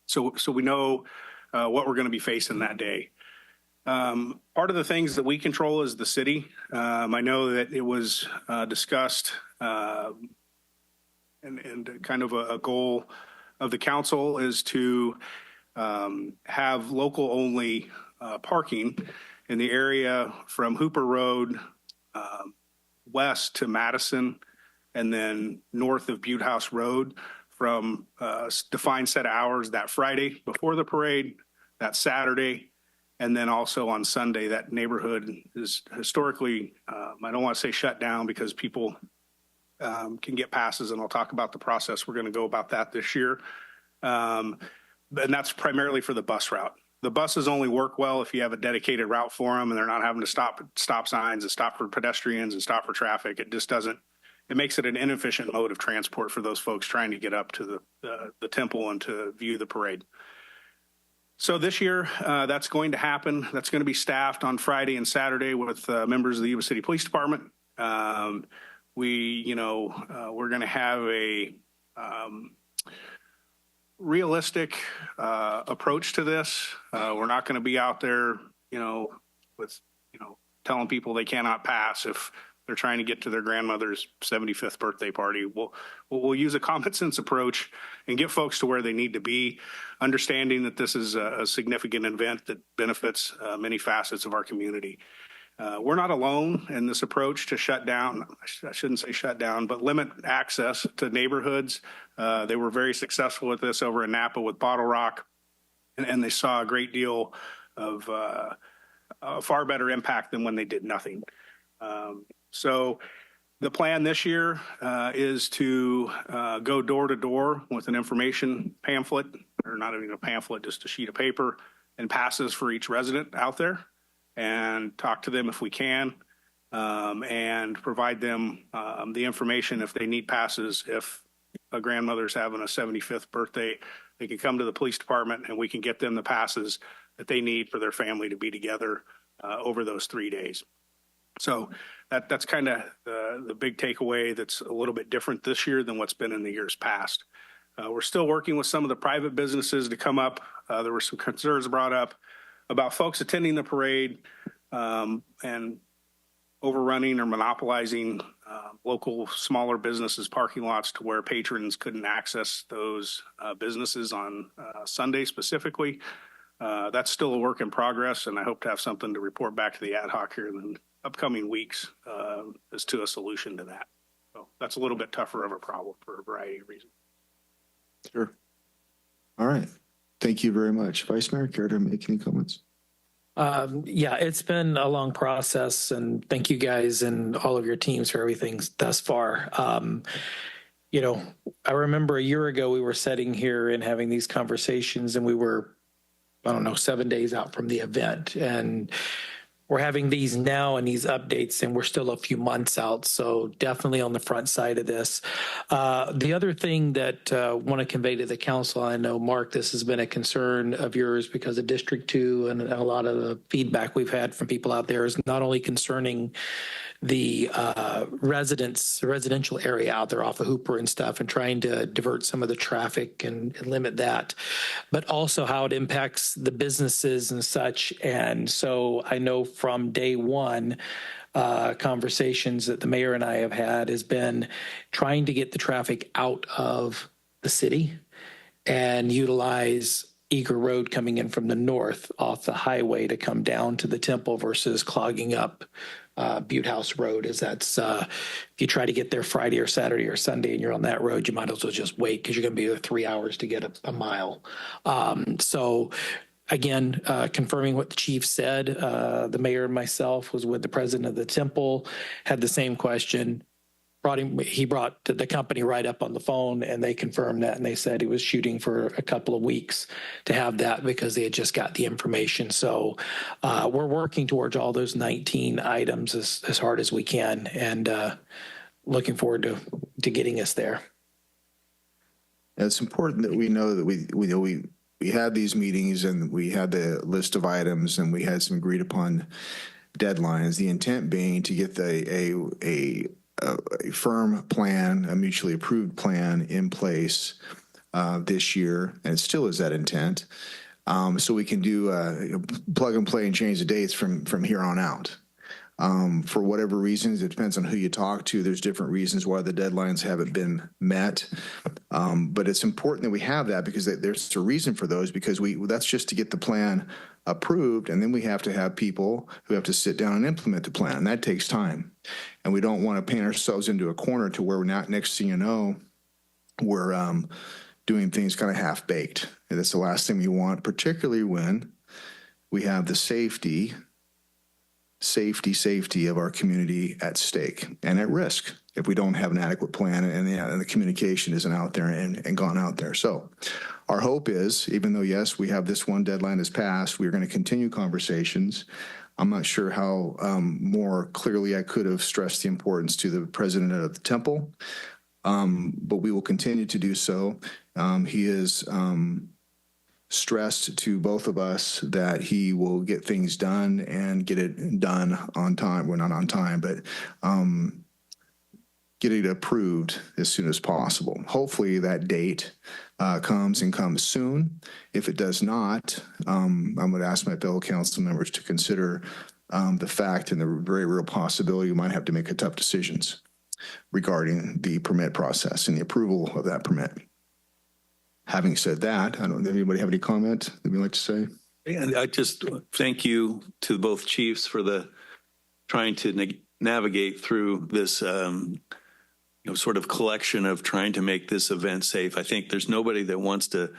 So we know what we're going to be facing that day. Part of the things that we control is the city. I know that it was discussed and kind of a goal of the council is to have local only parking in the area from Hooper Road west to Madison and then north of Butte House Road from defined set of hours that Friday before the parade, that Saturday, and then also on Sunday. That neighborhood is historically, I don't want to say shut down because people can get passes, and I'll talk about the process. We're going to go about that this year. And that's primarily for the bus route. The buses only work well if you have a dedicated route for them and they're not having to stop at stop signs and stop for pedestrians and stop for traffic. It just doesn't, it makes it an inefficient mode of transport for those folks trying to get up to the temple and to view the parade. So this year, that's going to happen. That's going to be staffed on Friday and Saturday with members of the Yuba City Police Department. We're going to have a realistic approach to this. We're not going to be out there, with, telling people they cannot pass if they're trying to get to their grandmother's 75th birthday party. We'll use a common sense approach and get folks to where they need to be, understanding that this is a significant event that benefits many facets of our community. We're not alone in this approach to shut down. I shouldn't say shut down, but limit access to neighborhoods. They were very successful with this over in Napa with Bottle Rock, and they saw a great deal of a far better impact than when they did nothing. So the plan this year is to go door to door with an information pamphlet, or not even a pamphlet, just a sheet of paper and passes for each resident out there, and talk to them if we can, and provide them the information if they need passes. If a grandmother's having a 75th birthday, they can come to the police department and we can get them the passes that they need for their family to be together over those 3 days. So that's kind of the big takeaway that's a little bit different this year than what's been in the years past. We're still working with some of the private businesses to come up. There were some concerns brought up about folks attending the parade and overrunning or monopolizing local smaller businesses parking lots to where patrons couldn't access those businesses on Sunday specifically. That's still a work in progress, and I hope to have something to report back to the ad hoc here in the upcoming weeks as to a solution to that. So that's a little bit tougher of a problem for a variety of reasons. Sure. All right. Thank you very much. Vice Mayor, care to make any comments? Yeah, it's been a long process, and thank you guys and all of your teams for everything thus far. I remember a year ago we were sitting here and having these conversations, and we were I don't know, 7 days out from the event. And we're having these now and these updates, and we're still a few months out. So definitely on the front side of this. The other thing that I want to convey to the council, I know, Mark, this has been a concern of yours because of District 2 and a lot of the feedback we've had from people out there is not only concerning the residential area out there off of Hooper and stuff and trying to divert some of the traffic and limit that, but also how it impacts the businesses and such. And so I know from day one, conversations that the mayor and I have had has been trying to get the traffic out of the city and utilize Eager Road coming in from the north off the highway to come down to the temple versus clogging up Butte House Road. Is that's if you try to get there Friday or Saturday or Sunday and you're on that road, you might as well just wait because you're going to be there 3 hours to get a mile. So again, confirming what the chief said, the mayor and myself was with the president of the temple, had the same question. He brought the company right up on the phone and they confirmed that, and they said he was shooting for a couple of weeks to have that because they had just got the information. So we're working towards all those 19 items as hard as we can, and looking forward to getting us there. It's important that we know that we had these meetings and we had the list of items and we had some agreed upon deadlines. The intent being to get a firm plan, a mutually approved plan in place this year, and it still is that intent. So we can do plug and play and change the dates from here on out. For whatever reasons, it depends on who you talk to. There's different reasons why the deadlines haven't been met. But it's important that we have that because there's a reason for those, because that's just to get the plan approved, and then we have to have people who have to sit down and implement the plan, and that takes time. And we don't want to paint ourselves into a corner to where we're not, next thing you know, we're doing things kind of half-baked. And that's the last thing we want, particularly when we have the safety of our community at stake and at risk if we don't have an adequate plan and the communication isn't out there and gone out there. So our hope is, even though, yes, we have this one deadline has passed, we're going to continue conversations. I'm not sure how more clearly I could have stressed the importance to the president of the temple, but we will continue to do so. He is stressed to both of us that he will get things done and get it done on time. Well, not on time, but get it approved as soon as possible. Hopefully that date comes soon. If it does not, I'm going to ask my fellow council members to consider the fact and the very real possibility you might have to make tough decisions regarding the permit process and the approval of that permit. Having said that, I don't know, anybody have any comment that we'd like to say? And I just thank you to both chiefs for the trying to navigate through this sort of collection of trying to make this event safe. I think there's nobody that wants to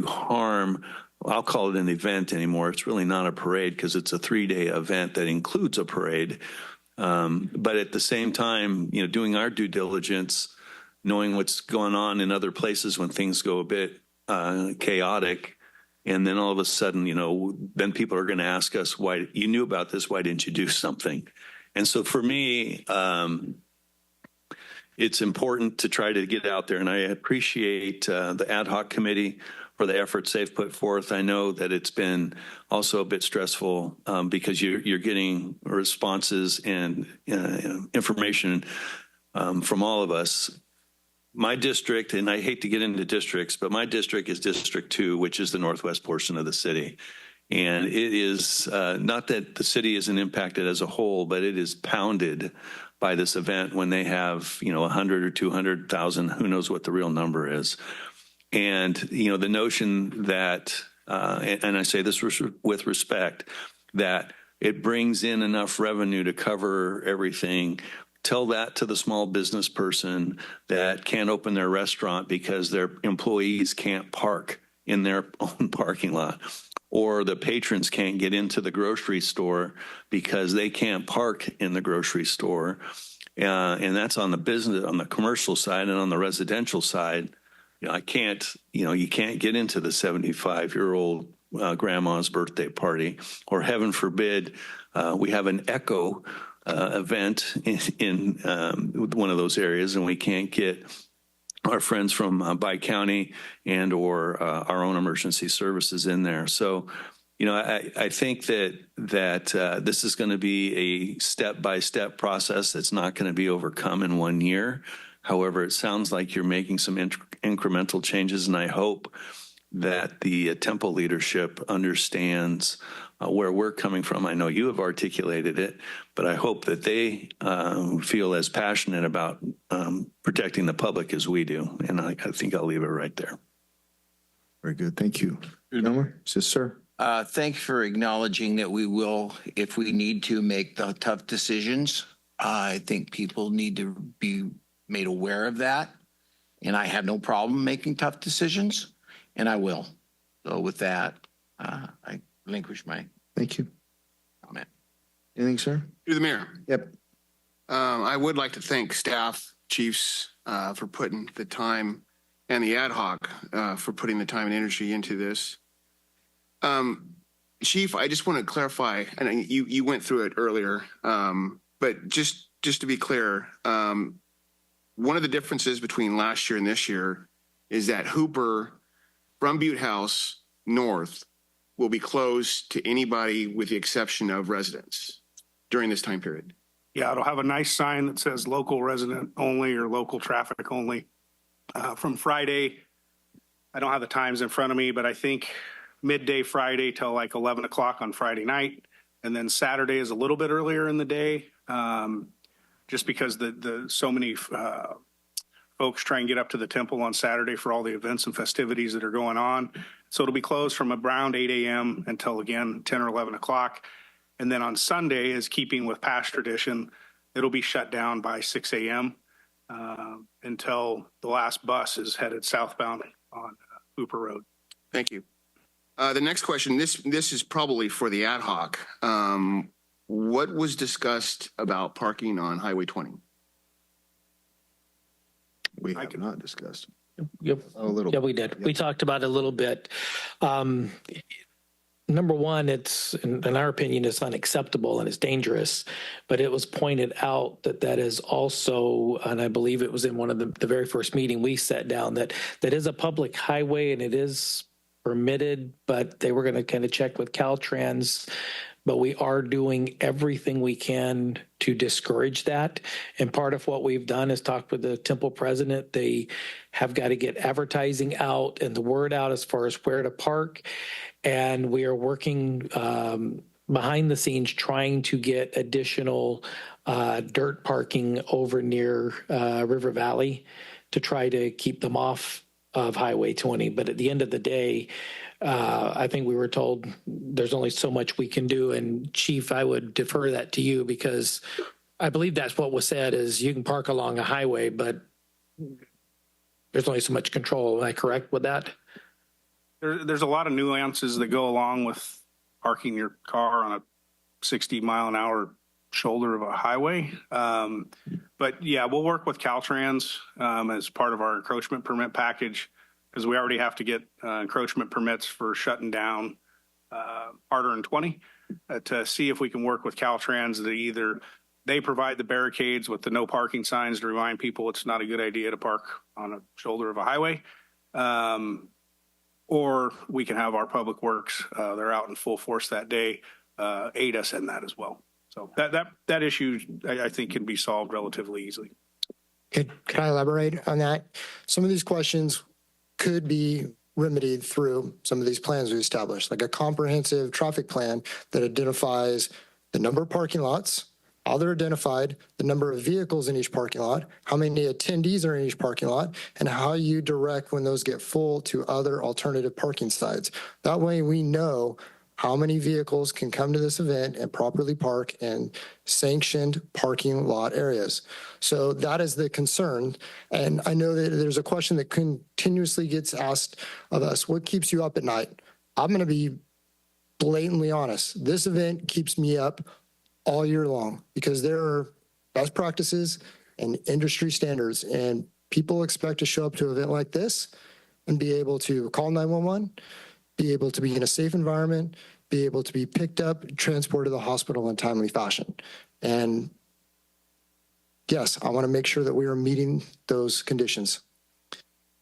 harm. I'll call it an event anymore. It's really not a parade because it's a 3-day event that includes a parade. But at the same time, doing our due diligence, knowing what's going on in other places when things go a bit chaotic. And then all of a sudden, then people are going to ask us, why you knew about this? Why didn't you do something? And so for me, it's important to try to get out there. And I appreciate the ad hoc committee for the efforts they've put forth. I know that it's been also a bit stressful because you're getting responses and information from all of us. My district, and I hate to get into districts, but my district is District 2, which is the northwest portion of the city. And it is not that the city isn't impacted as a whole, but it is pounded by this event when they have, 100 or 200,000, who knows what the real number is. And, the notion that, and I say this with respect, that it brings in enough revenue to cover everything. Tell that to the small business person that can't open their restaurant because their employees can't park in their own parking lot, or the patrons can't get into the grocery store because they can't park in the grocery store. And that's on the business, on the commercial side, and on the residential side. I can't, you can't get into the 75-year-old grandma's birthday party, or heaven forbid, we have an echo event in one of those areas, and we can't get our friends from Bi-County and or our own emergency services in there. So, I think that this is going to be a step-by-step process that's not going to be overcome in 1 year. However, it sounds like you're making some incremental changes, and I hope that the Temple leadership understands where we're coming from. I know you have articulated it, but I hope that they feel as passionate about protecting the public as we do. And I think I'll leave it right there. Very good. Thank you. Elmer? Yes, sir. Thank you for acknowledging that we will, if we need to, make the tough decisions. I think people need to be made aware of that. And I have no problem making tough decisions, and I will. So with that, I relinquish my Thank you. comment. Anything, sir? Through the mayor. Yep. I would like to thank staff, chiefs, for putting the time, and the ad hoc for putting the time and energy into this. Chief, I just want to clarify, and you went through it earlier, but just to be clear, one of the differences between last year and this year is that Hooper from Butte House north will be closed to anybody with the exception of residents during this time period. Yeah, it'll have a nice sign that says local resident only or local traffic only. From Friday, I don't have the times in front of me, but I think midday Friday till like 11 o'clock on Friday night. And then Saturday is a little bit earlier in the day, just because the so many folks try and get up to the temple on Saturday for all the events and festivities that are going on. So it'll be closed from around 8 a.m. until, again, 10 or 11 o'clock. And then on Sunday, as keeping with past tradition, it'll be shut down by 6 a.m. Until the last bus is headed southbound on Hooper Road. Thank you. The next question, this is probably for the ad hoc. What was discussed about parking on Highway 20? We have not discussed. Yep. A little. Yeah, we did. Yep. We talked about it a little bit. Number one, it's, in our opinion, it's unacceptable and it's dangerous, but it was pointed out that is also, and I believe it was in one of the very first meeting we sat down, that is a public highway and it is permitted, but they were going to kind of check with Caltrans. But we are doing everything we can to discourage that. And part of what we've done is talk with the temple president. They have got to get advertising out and the word out as far as where to park. And we are working behind the scenes trying to get additional dirt parking over near River Valley to try to keep them off of Highway 20. But at the end of the day, I think we were told there's only so much we can do. And Chief, I would defer that to you because I believe that's what was said is you can park along a highway, but there's only so much control. Am I correct with that? There's a lot of nuances that go along with parking your car on a 60-mile-an-hour shoulder of a highway. But yeah, we'll work with Caltrans as part of our encroachment permit package, because we already have to get encroachment permits for shutting down Harder and 20 to see if we can work with Caltrans that either they provide the barricades with the no parking signs to remind people it's not a good idea to park on a shoulder of a highway, or we can have our public works, they're out in full force that day, aid us in that as well. So that issue, I think, can be solved relatively easily. Can I elaborate on that? Some of these questions could be remedied through some of these plans we established, like a comprehensive traffic plan that identifies the number of parking lots, how they're identified, the number of vehicles in each parking lot, how many attendees are in each parking lot, and how you direct when those get full to other alternative parking sites. That way we know how many vehicles can come to this event and properly park in sanctioned parking lot areas. So that is the concern. And I know that there's a question that continuously gets asked of us, what keeps you up at night? I'm going to be blatantly honest. This event keeps me up all year long because there are best practices and industry standards, and people expect to show up to an event like this and be able to call 911, be able to be in a safe environment, be able to be picked up, transported to the hospital in timely fashion. And yes, I want to make sure that we are meeting those conditions.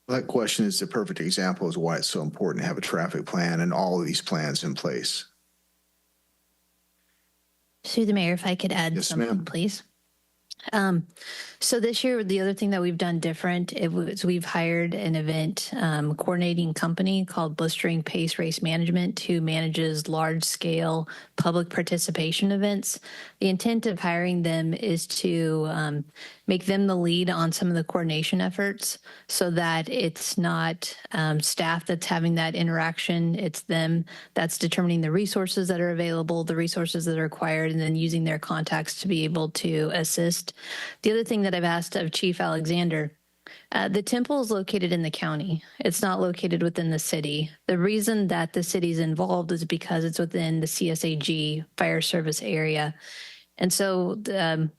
That question is the perfect example of why it's so important to have a traffic plan and all of these plans in place. Through the mayor, if I could add something, please. So this year, the other thing that we've done different is we've hired an event coordinating company called Blistering Pace Race Management, who manages large-scale public participation events. The intent of hiring them is to make them the lead on some of the coordination efforts so that it's not staff that's having that interaction. It's them that's determining the resources that are available, the resources that are required, and then using their contacts to be able to assist. The other thing that I've asked of Chief Alexander, the temple is located in the county. It's not located within the city. The reason that the city's involved is because it's within the CSAG fire service area. And so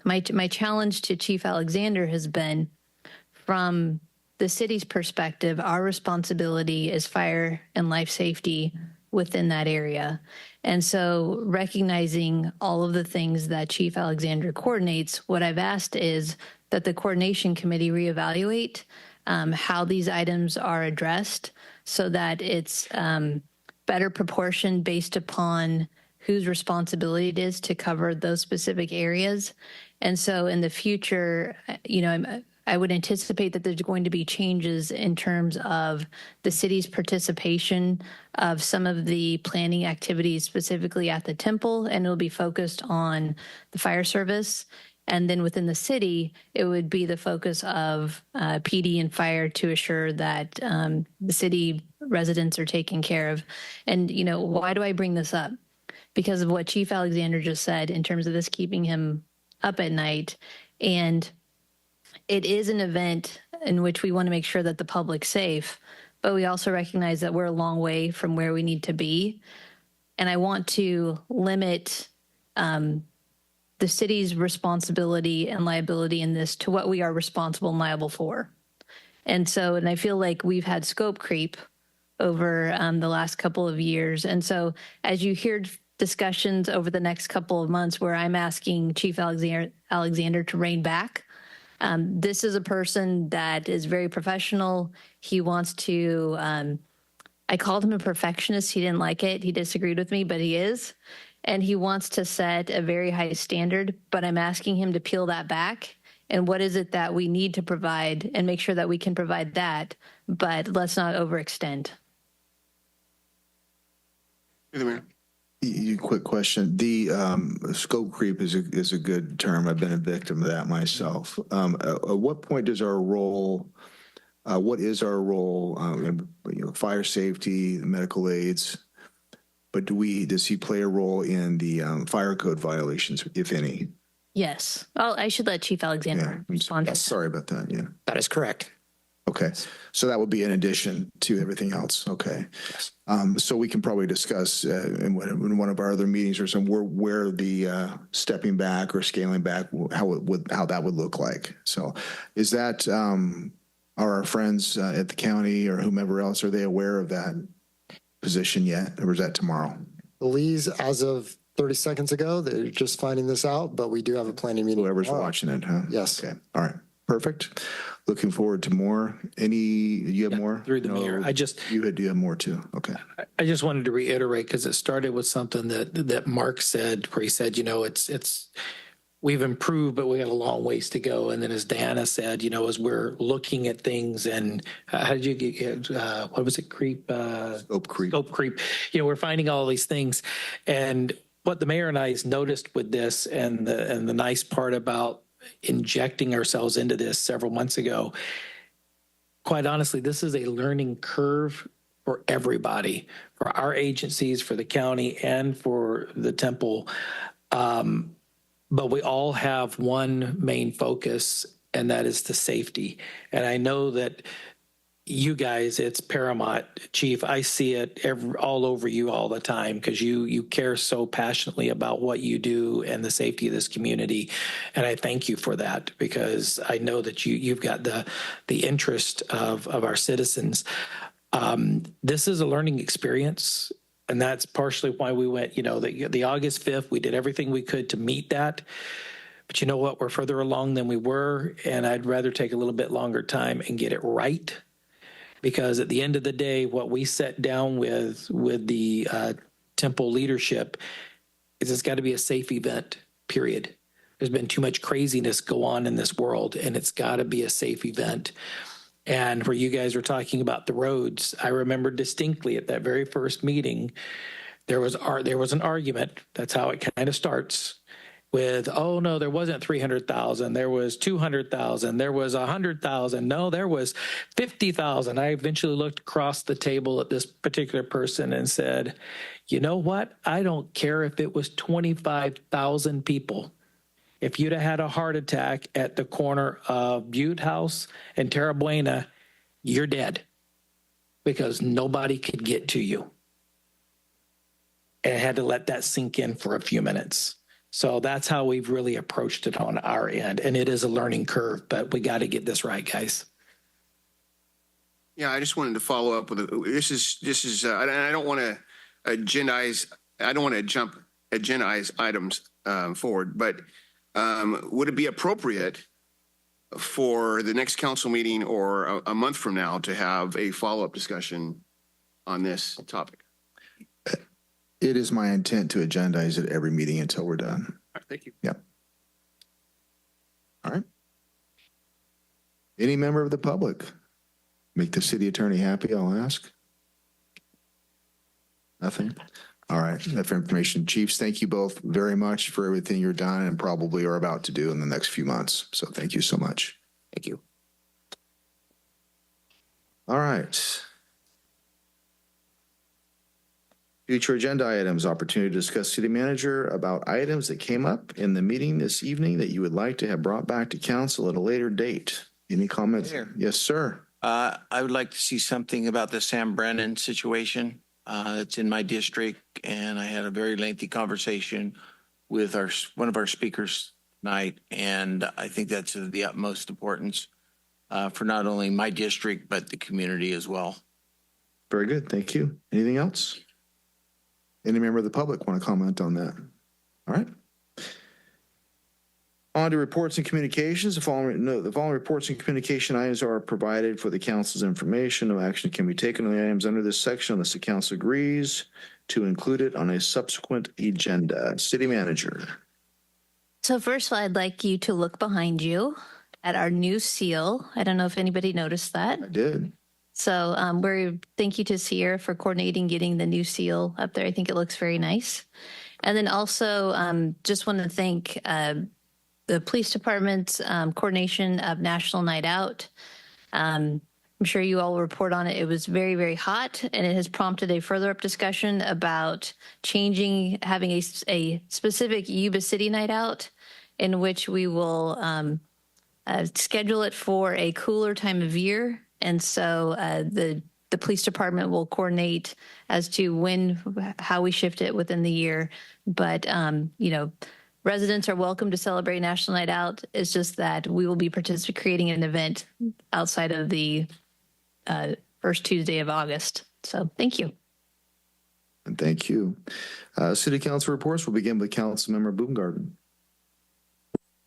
my challenge to Chief Alexander has been, from the city's perspective, our responsibility is fire and life safety within that area. And so recognizing all of the things that Chief Alexander coordinates, what I've asked is that the coordination committee reevaluate how these items are addressed so that it's better proportioned based upon whose responsibility it is to cover those specific areas. And so in the future, I would anticipate that there's going to be changes in terms of the city's participation of some of the planning activities specifically at the temple, and it'll be focused on the fire service. And then within the city, it would be the focus of PD and fire to assure that the city residents are taken care of. And, why do I bring this up? Because of what Chief Alexander just said in terms of this keeping him up at night. And it is an event in which we want to make sure that the public's safe, but we also recognize that we're a long way from where we need to be. And I want to limit the city's responsibility and liability in this to what we are responsible and liable for. And I feel like we've had scope creep over the last couple of years. And so as you hear discussions over the next couple of months where I'm asking Chief Alexander to rein back, this is a person that is very professional. He wants to, I called him a perfectionist. He didn't like it. He disagreed with me, but he is. And he wants to set a very high standard, but I'm asking him to peel that back. And what is it that we need to provide and make sure that we can provide that, but let's not overextend. Quick question. The scope creep is a good term. I've been a victim of that myself. At what point does our role, what is our role, fire safety, medical aids, but does he play a role in the fire code violations, if any? Yes. Well, I should let Chief Alexander respond. Yes, sorry about that. Yeah. That is correct. Okay. So that would be in addition to everything else. Okay. Yes. So we can probably discuss in one of our other meetings or somewhere where the stepping back or scaling back, how that would look like. So is that, are our friends at the county or whomever else, are they aware of that position yet? Or is that tomorrow? McLeese, as of 30 seconds ago, they're just finding this out, but we do have a planning meeting. Whoever's watching it, huh? Yes. Okay. All right. Perfect. Looking forward to more. You have more? Through the mayor. You have more too. Okay. I just wanted to reiterate, because it started with something that Mark said, where he said, we've improved, but we got a long ways to go. And then as Diana said, as we're looking at things and how did you get, what was it? Scope creep. We're finding all these things. And what the mayor and I has noticed with this, and the nice part about injecting ourselves into this several months ago, quite honestly, this is a learning curve for everybody, for our agencies, for the county, and for the temple. But we all have one main focus, and that is the safety. And I know that you guys, it's paramount. Chief, I see it all over you all the time, because you care so passionately about what you do and the safety of this community. And I thank you for that, because I know that you've got the interest of our citizens. This is a learning experience. And that's partially why we went, the August 5th, we did everything we could to meet that. But you know what? We're further along than we were. And I'd rather take a little bit longer time and get it right. Because at the end of the day, what we set down with the temple leadership is it's got to be a safe event, period. There's been too much craziness go on in this world, and it's got to be a safe event. And where you guys were talking about the roads, I remember distinctly at that very first meeting, there was an argument. That's how it kind of starts. With, oh no, there wasn't 300,000. There was 200,000. There was 100,000. No, there was 50,000. I eventually looked across the table at this particular person and said, you know what? I don't care if it was 25,000 people. If you'd have had a heart attack at the corner of Butte House and Terra Buena, you're dead because nobody could get to you. And I had to let that sink in for a few minutes. So that's how we've really approached it on our end. And it is a learning curve, but we got to get this right, guys. Yeah, I just wanted to follow up with this is I don't want to agendize. I don't want to jump agendize items forward, but would it be appropriate for the next council meeting or a month from now to have a follow-up discussion on this topic? It is my intent to agendize it every meeting until we're done. All right, thank you. Yep. All right. Any member of the public make the city attorney happy, I'll ask. Nothing? All right. Enough information. Chiefs, thank you both very much for everything you're done and probably are about to do in the next few months. So thank you so much. Thank you. All right. Future agenda items, opportunity to discuss city manager about items that came up in the meeting this evening that you would like to have brought back to council at a later date. Any comments? Mayor. Yes, sir. I would like to see something about the Sam Brennan situation. It's in my district, and I had a very lengthy conversation with one of our speakers tonight, and I think that's of the utmost importance for not only my district, but the community as well. Very good. Thank you. Anything else? Any member of the public want to comment on that? All right. On to reports and communications. The following reports and communication items are provided for the council's information. No action can be taken on the items under this section unless the council agrees to include it on a subsequent agenda. City manager. So first of all, I'd like you to look behind you at our new seal. I don't know if anybody noticed that. I did. So thank you to Sierra for coordinating getting the new seal up there. I think it looks very nice. And then also just want to thank the police department's coordination of National Night Out. I'm sure you all will report on it. It was very, very hot, and it has prompted a further up discussion about having a specific Yuba City Night Out in which we will schedule it for a cooler time of year. And so the police department will coordinate as to how we shift it within the year. But, residents are welcome to celebrate National Night Out. It's just that we will be creating an event outside of the first Tuesday of August. So thank you. And thank you. City council reports. We'll begin with Councilmember Boomgarden.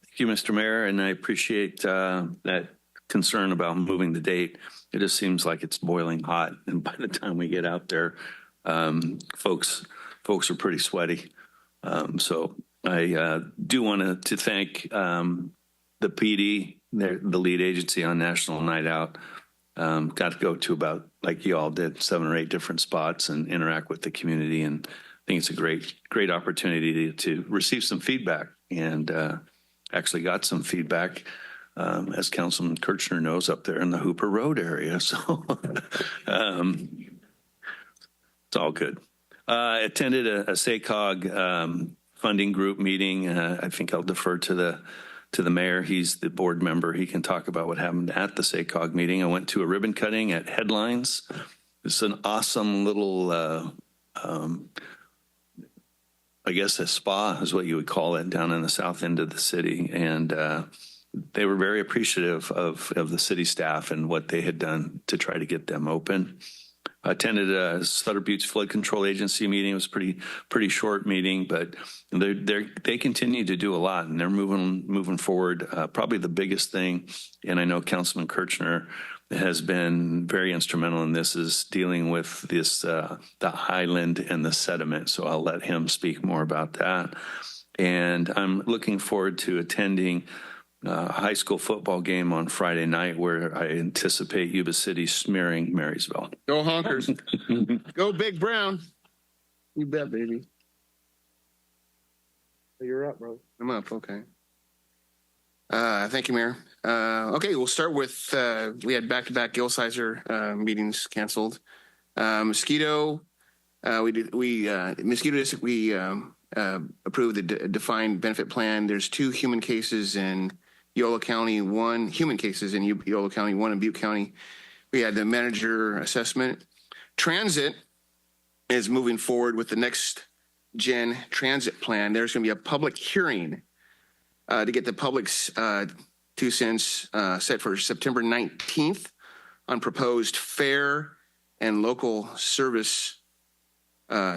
Thank you, Mr. Mayor, and I appreciate that concern about moving the date. It just seems like it's boiling hot, and by the time we get out there, folks are pretty sweaty. So I do want to thank the PD, the lead agency on National Night Out. Got to go to about, like you all did, 7 or 8 different spots and interact with the community, and I think it's a great opportunity to receive some feedback, and actually got some feedback. As Councilman Kirchner knows, up there in the Hooper Road area. So it's all good. Attended a SACOG funding group meeting. I think I'll defer to the mayor. He's the board member. He can talk about what happened at the SACOG meeting. I went to a ribbon cutting at Headlines. It's an awesome little, I guess a spa is what you would call it, down in the south end of the city. And they were very appreciative of the city staff and what they had done to try to get them open. attended a Sutter Buttes Flood Control Agency meeting. It was pretty short meeting, but they continue to do a lot, and they're moving forward. Probably the biggest thing, and I know Councilman Kirchner has been very instrumental in this, is dealing with this the highland and the sediment. So I'll let him speak more about that. And I'm looking forward to attending a high school football game on Friday night, where I anticipate Yuba City smearing Marysville. Go Honkers. Go Big Brown. You bet, baby. You're up, bro. I'm up. Okay. Thank you, Mayor. Okay, we'll start with, we had back-to-back Gil Sizer meetings canceled. Mosquito, we approved the defined benefit plan. There's 2 human cases in Yolo County, 1 human cases in Yolo County, 1 in Butte County. We had the manager assessment. Transit is moving forward with the next gen transit plan. There's going to be a public hearing to get the public's 2 cents set for September 19th on proposed fare and local service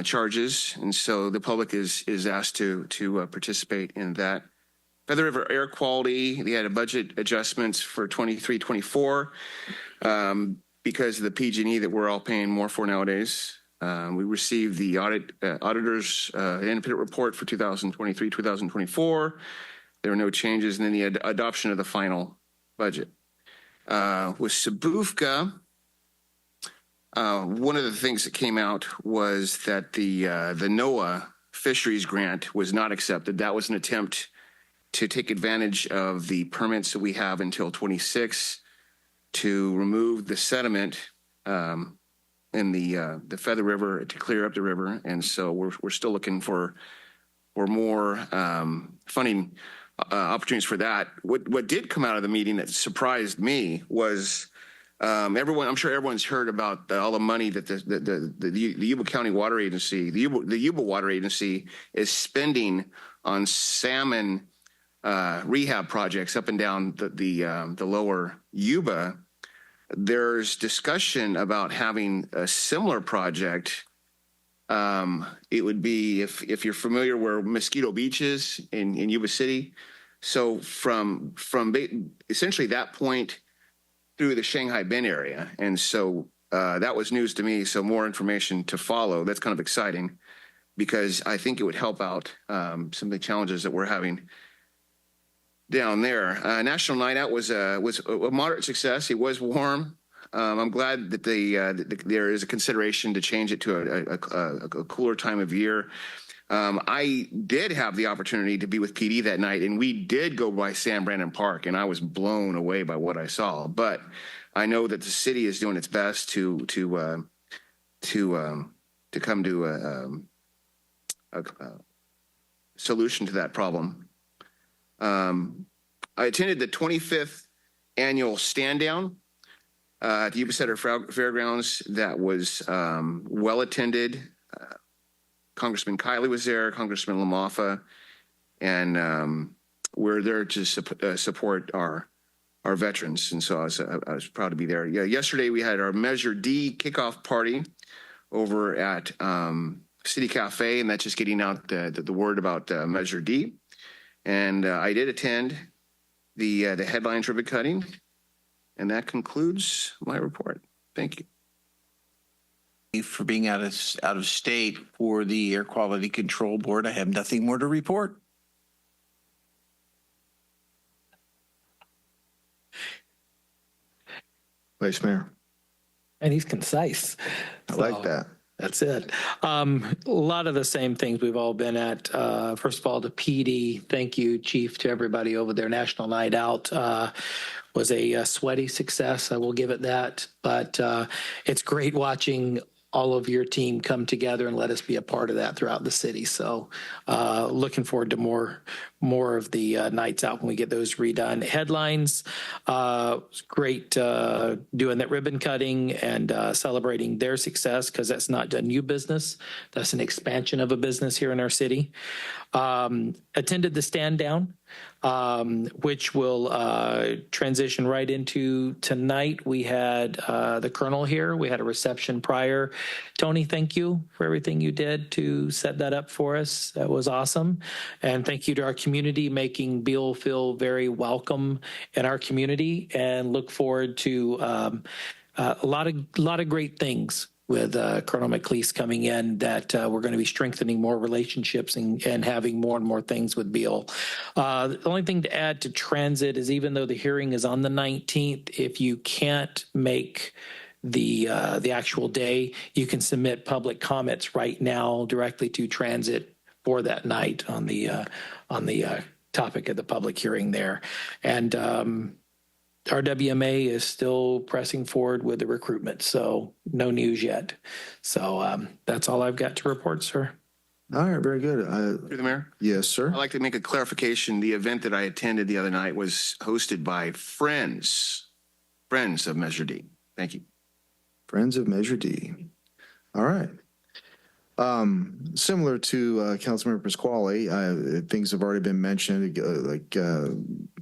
charges. And so the public is asked to participate in that. Feather River Air Quality, they had a budget adjustments for 23-24 because of the PG&E that we're all paying more for nowadays. We received the auditor's independent report for 2023-2024. There were no changes, and then the adoption of the final budget. With Sabufka, one of the things that came out was that the NOAA fisheries grant was not accepted. That was an attempt to take advantage of the permits that we have until 26 to remove the sediment in the Feather River, to clear up the river. And so we're still looking for more funding opportunities for that. What did come out of the meeting that surprised me was I'm sure everyone's heard about all the money that the Yuba County Water Agency, the Yuba Water Agency, is spending on salmon rehab projects up and down the lower Yuba. There's discussion about having a similar project. It would be, if you're familiar where Mosquito Beach is in Yuba City. So from essentially that point through the Shanghai Bend area. And so that was news to me. So more information to follow. That's kind of exciting because I think it would help out some of the challenges that we're having down there. National Night Out was a moderate success. It was warm. I'm glad that there is a consideration to change it to a cooler time of year. I did have the opportunity to be with PD that night, and we did go by San Brandon Park, and I was blown away by what I saw. But I know that the city is doing its best to come to a solution to that problem. I attended the 25th annual stand down at the Yuba-Sutter Fairgrounds. That was well attended. Congressman Kiley was there, Congressman LaMaffa, and we're there to support our veterans. And so I was proud to be there. Yeah, yesterday we had our Measure D kickoff party over at City Cafe, and that's just getting out the word about Measure D. And I did attend the headlines ribbon cutting, and that concludes my report. Thank you. For being out of state for the Air Quality Control Board, I have nothing more to report. Vice Mayor. And he's concise. I like that. That's it. A lot of the same things we've all been at. First of all, to PD, thank you, Chief, to everybody over there. National Night Out was a sweaty success. I will give it that. But it's great watching all of your team come together and let us be a part of that throughout the city. So looking forward to more of the nights out when we get those redone. Headlines, it's great doing that ribbon cutting and celebrating their success, because that's not a new business. That's an expansion of a business here in our city. Attended the stand down. which will transition right into tonight. We had the Colonel here. We had a reception prior. Tony, thank you for everything you did to set that up for us. That was awesome. And thank you to our community, making Beale feel very welcome in our community, and look forward to a lot of great things with Colonel McLeese coming in, that we're going to be strengthening more relationships and having more and more things with Beale. The only thing to add to transit is, even though the hearing is on the 19th, if you can't make the actual day, you can submit public comments right now directly to transit for that night on the topic of the public hearing there. And our WMA is still pressing forward with the recruitment, so no news yet. So that's all I've got to report, sir. All right, very good. Through the mayor? Yes, sir. I'd like to make a clarification. The event that I attended the other night was hosted by Friends of Measure D. Thank you. Friends of Measure D. All right. Similar to Councilmember Pasquale, things have already been mentioned. Like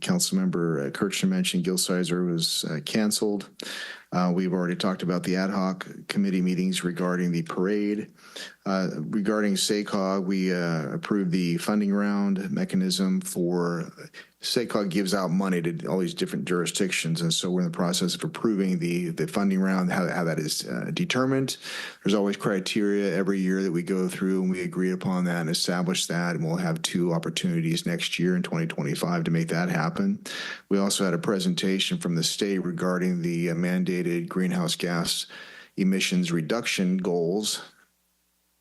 Councilmember Kirchner mentioned, Gil Sizer was canceled. We've already talked about the ad hoc committee meetings regarding the parade. Regarding SACOG, we approved the funding round mechanism for SACOG gives out money to all these different jurisdictions, and so we're in the process of approving the funding round, how that is determined. There's always criteria every year that we go through, and we agree upon that and establish that, and we'll have 2 opportunities next year in 2025 to make that happen. We also had a presentation from the state regarding the mandated greenhouse gas emissions reduction goals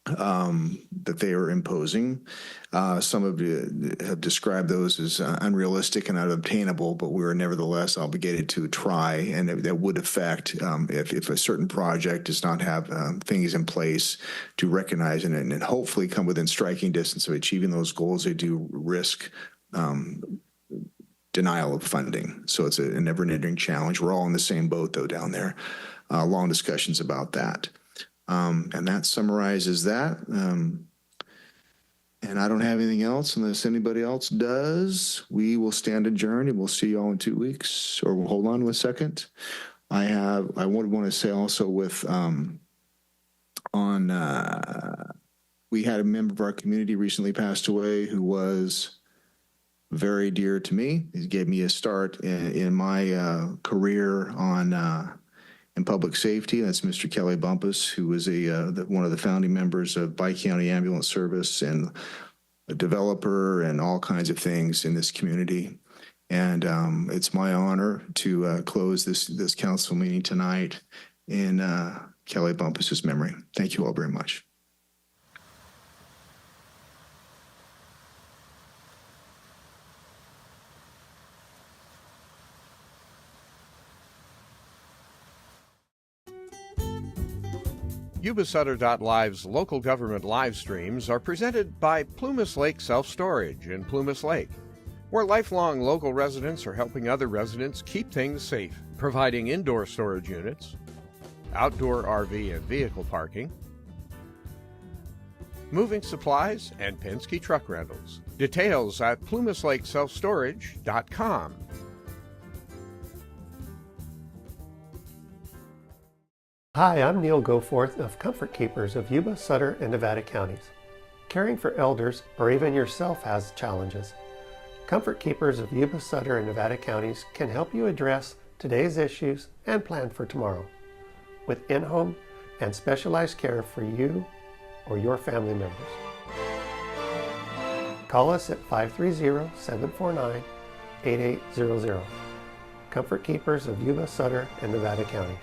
that they are imposing. Some have described those as unrealistic and unobtainable, but we are nevertheless obligated to try, and that would affect if a certain project does not have things in place to recognize and hopefully come within striking distance of achieving those goals. They do risk denial of funding. So it's a never-ending challenge. We're all in the same boat, though, down there. Long discussions about that. And that summarizes that. And I don't have anything else unless anybody else does. We will stand adjourned, and we'll see you all in 2 weeks. Or we'll hold on 1 second. I would want to say also with we had a member of our community recently passed away who was very dear to me. He gave me a start in my career in public safety. That's Mr. Kelly Bumpus, who was one of the founding members of Bi-County Ambulance Service and a developer and all kinds of things in this community. And it's my honor to close this council meeting tonight in Kelly Bumpus's memory. Thank you all very much. Yuba-Sutter.live's local government live streams are presented by Plumas Lake Self-Storage in Plumas Lake, where lifelong local residents are helping other residents keep things safe, providing indoor storage units, outdoor RV and vehicle parking, moving supplies, and Penske truck rentals. Details at plumaslakeselfstorage.com. Hi, I'm Neil Goforth of Comfort Keepers of Yuba, Sutter, and Nevada counties. Caring for elders or even yourself has challenges. Comfort Keepers of Yuba, Sutter, and Nevada counties can help you address today's issues and plan for tomorrow with in-home and specialized care for you or your family members. Call us at 530-749-8800. Comfort Keepers of Yuba, Sutter, and Nevada counties.